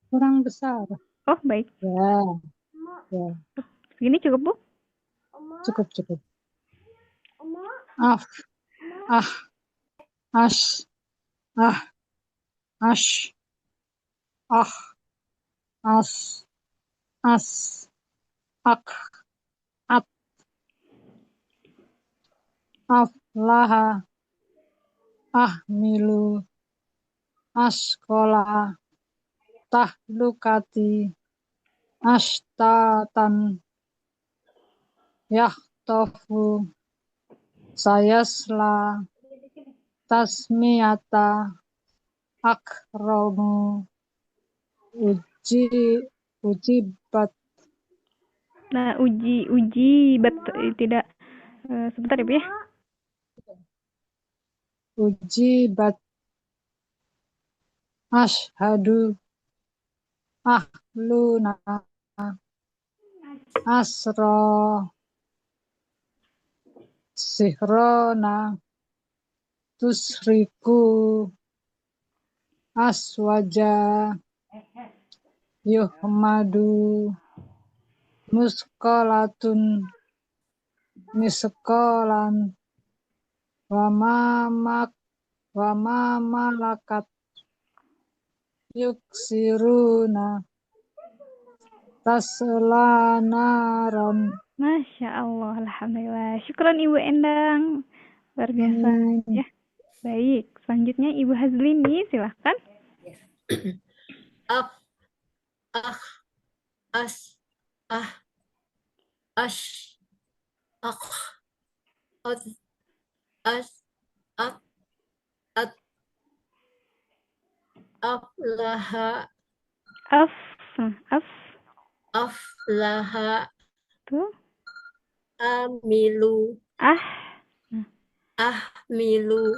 Kurang besar. Oh, baik. Ya. Segini cukup Bu? Cukup. Ash, as, ak, at, aflaha, ahmilu, askola, tahlukati, ashtatan, yahtofu, sayasla, tasmiyata, akromu, ujibat. Nah, ujibat tidak sebentar ya Bu ya. Ujibat, ashadu, ahluna, asro, sihrona, tusriku, aswaja, yuhmadu, muskolatun, miskolan, wamamalakat, yuksiruna, taslanaron. Masya Allah, Alhamdulillah. Syukran Ibu Endang. Luar biasa ya. Baik, selanjutnya Ibu Hazlini, silahkan. Aflaha. Tuh. Amilu. Ahmilu.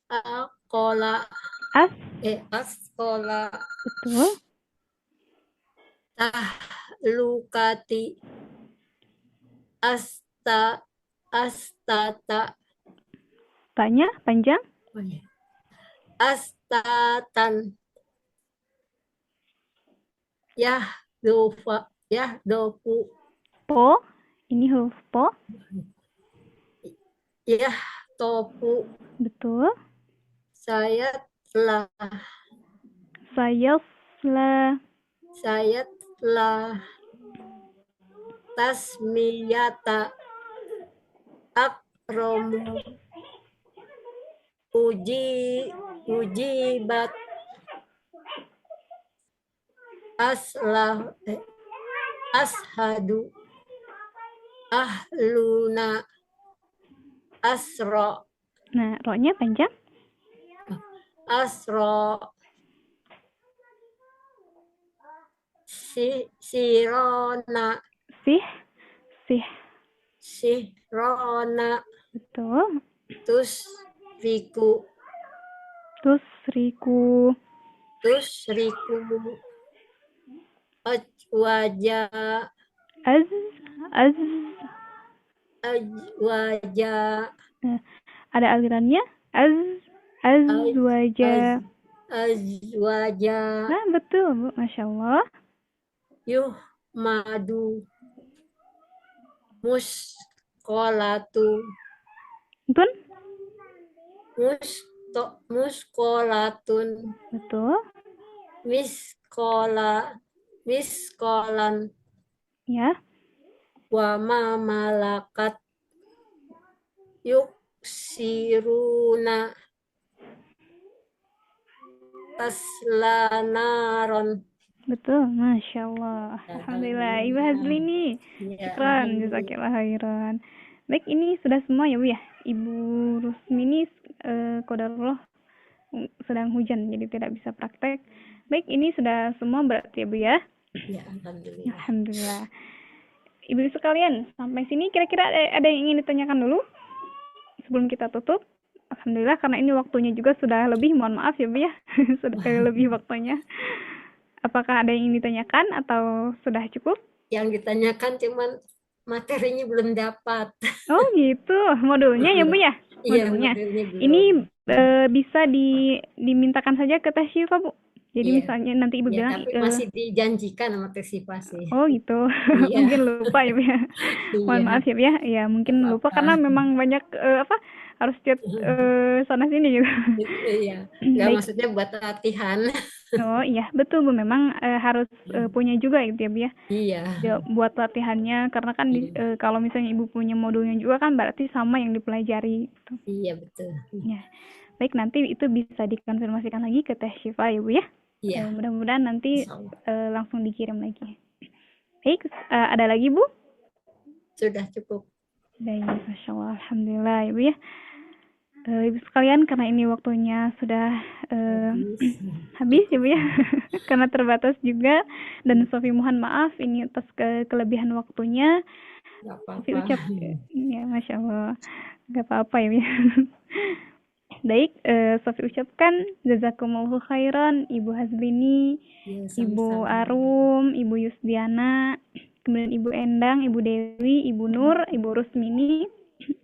Askola. Askola. Betul. tahlukati astata Tanya panjang. astatan yahdofu Po. Ini huruf po. yahtofu Betul. sayatlah Sayasla. tasmiyata akromu ujibat ashadu ahluna asro Nah, ro-nya panjang. asro sirona Sih. sihrona Betul. tusriku Tusriku. ajwaja ajwaja Nah, ada alirannya. Azwaja. azwaja Nah, betul, Bu. Masya Allah. yuhmadu muskolatu Betul. muskolatun Betul. miskolan Ya. wa ma malakat yuksiruna taslanaron. Betul, Masya Allah. Alhamdulillah, Ibu Hazlini. Syukran, jazakillah khairan. Baik, ini sudah semua ya Bu ya. Ibu Rusmini qadarullah sedang hujan, jadi tidak bisa praktek. Baik, ini sudah semua berarti ya Bu ya. Ya, alhamdulillah. Alhamdulillah. Ibu sekalian, sampai sini kira-kira ada yang ingin ditanyakan dulu sebelum kita tutup? Alhamdulillah, karena ini waktunya juga sudah lebih, mohon maaf ya Bu ya. Sudah lebih waktunya. Apakah ada yang ingin ditanyakan atau sudah cukup? Yang ditanyakan cuman materinya belum dapat. Oh gitu, modulnya ya Bu ya? Iya, Modulnya. materinya belum. Ini bisa dimintakan saja ke Teh Syifa Bu. Jadi Iya. misalnya nanti Ibu bilang tapi masih dijanjikan sama Teh Syifa sih. Oh gitu. Iya. Mungkin lupa ya Bu ya. Mohon Iya. maaf ya Bu ya. Ya mungkin lupa karena memang banyak harus chat sana sini gitu. Iya. Nggak, Baik. maksudnya buat latihan. Oh iya, betul Bu. Memang harus punya juga gitu ya Bu ya. Iya. Ya, buat latihannya karena kan kalau misalnya Ibu punya modulnya juga kan berarti sama yang dipelajari gitu. Iya, betul. Ya. Baik, nanti itu bisa dikonfirmasikan lagi ke Teh Syifa ya Bu ya. Iya. Mudah-mudahan nanti langsung dikirim lagi. Baik, ada lagi Bu? Sudah cukup. Baik, Masya Allah, Alhamdulillah Ibu ya. Ibu sekalian, karena ini waktunya sudah habis ya Bu ya. Karena terbatas juga, dan Sofi mohon maaf ini atas kelebihan waktunya. Nggak apa-apa. Sofi ucap ya, Masya Allah, nggak apa-apa ya Bu ya. Baik, Sofi ucapkan jazakumullahu khairan Ibu Hazlini, Ya, Ibu sama-sama. Arum, Ibu Yusdiana, kemudian Ibu Endang, Ibu Dewi, Ibu Nur, Ibu Rusmini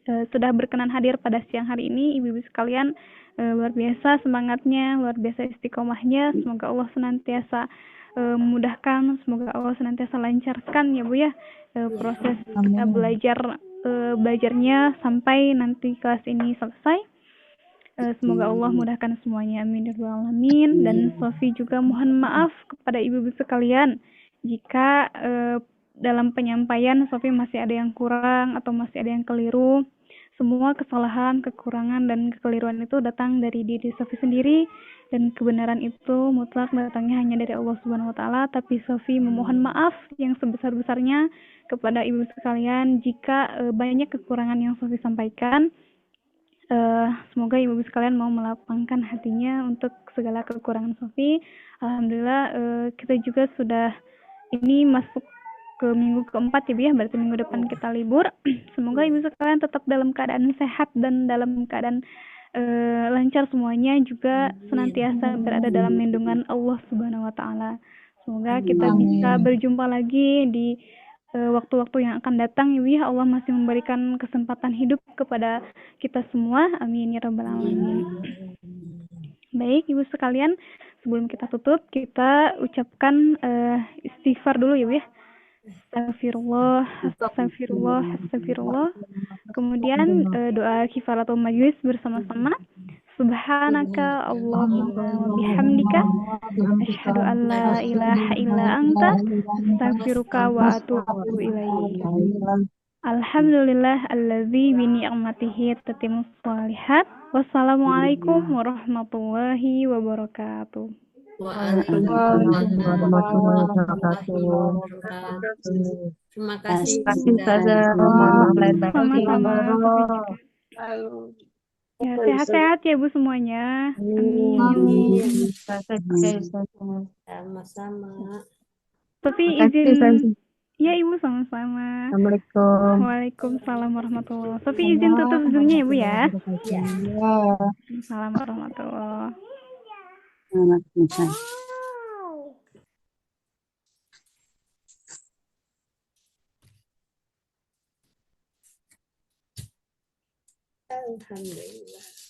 sudah berkenan hadir pada siang hari ini. Ibu-ibu sekalian, luar biasa semangatnya, luar biasa istiqomahnya. Semoga Allah senantiasa memudahkan, semoga Allah senantiasa lancarkan ya Bu ya proses belajarnya sampai nanti kelas ini selesai. Semoga Allah mudahkan semuanya, amin ya rabbal alamin. Dan Sofi juga mohon maaf kepada ibu-ibu sekalian jika dalam penyampaian Sofi masih ada yang kurang atau masih ada yang keliru. Semua kesalahan, kekurangan, dan kekeliruan itu datang dari diri Sofi sendiri, dan kebenaran itu mutlak datangnya hanya dari Allah Subhanahu wa taala. Tapi Sofi memohon maaf yang sebesar-besarnya kepada ibu sekalian jika banyak kekurangan yang Sofi sampaikan. Semoga ibu-ibu sekalian mau melapangkan hatinya untuk segala kekurangan Sofi. Alhamdulillah kita juga sudah ini masuk ke minggu keempat ya Bu ya, berarti minggu depan kita libur. Semoga ibu sekalian tetap dalam keadaan sehat dan dalam keadaan lancar semuanya, juga senantiasa berada dalam lindungan Allah Subhanahu wa taala. Semoga kita bisa Amin. berjumpa lagi di waktu-waktu yang akan datang, Ibu ya. Allah masih memberikan kesempatan hidup kepada kita semua. Amin ya rabbal alamin. Baik, Ibu sekalian, sebelum kita tutup, kita ucapkan istighfar dulu ya, Bu ya. Astagfirullah, astagfirullah, astagfirullah. Kemudian doa kifaratul majlis bersama-sama. Subhanaka Allahumma wa bihamdika asyhadu an la ilaha illa anta astaghfiruka wa atubu ilaik. Alhamdulillah allazi bi ni'matihi tatimmus shalihat. Wassalamualaikum warahmatullahi wabarakatuh. Waalaikumsalam warahmatullahi wabarakatuh. Terima kasih Ustazah. Sama-sama. Ya, sehat-sehat ya Bu semuanya. Amin. Sama-sama. Tapi izin ya Ibu sama-sama. Assalamualaikum. Waalaikumsalam warahmatullahi wabarakatuh. Tapi izin tutup Zoom-nya ya Bu ya. Ya. Assalamualaikum warahmatullahi Waalaikumsalam. Alhamdulillah.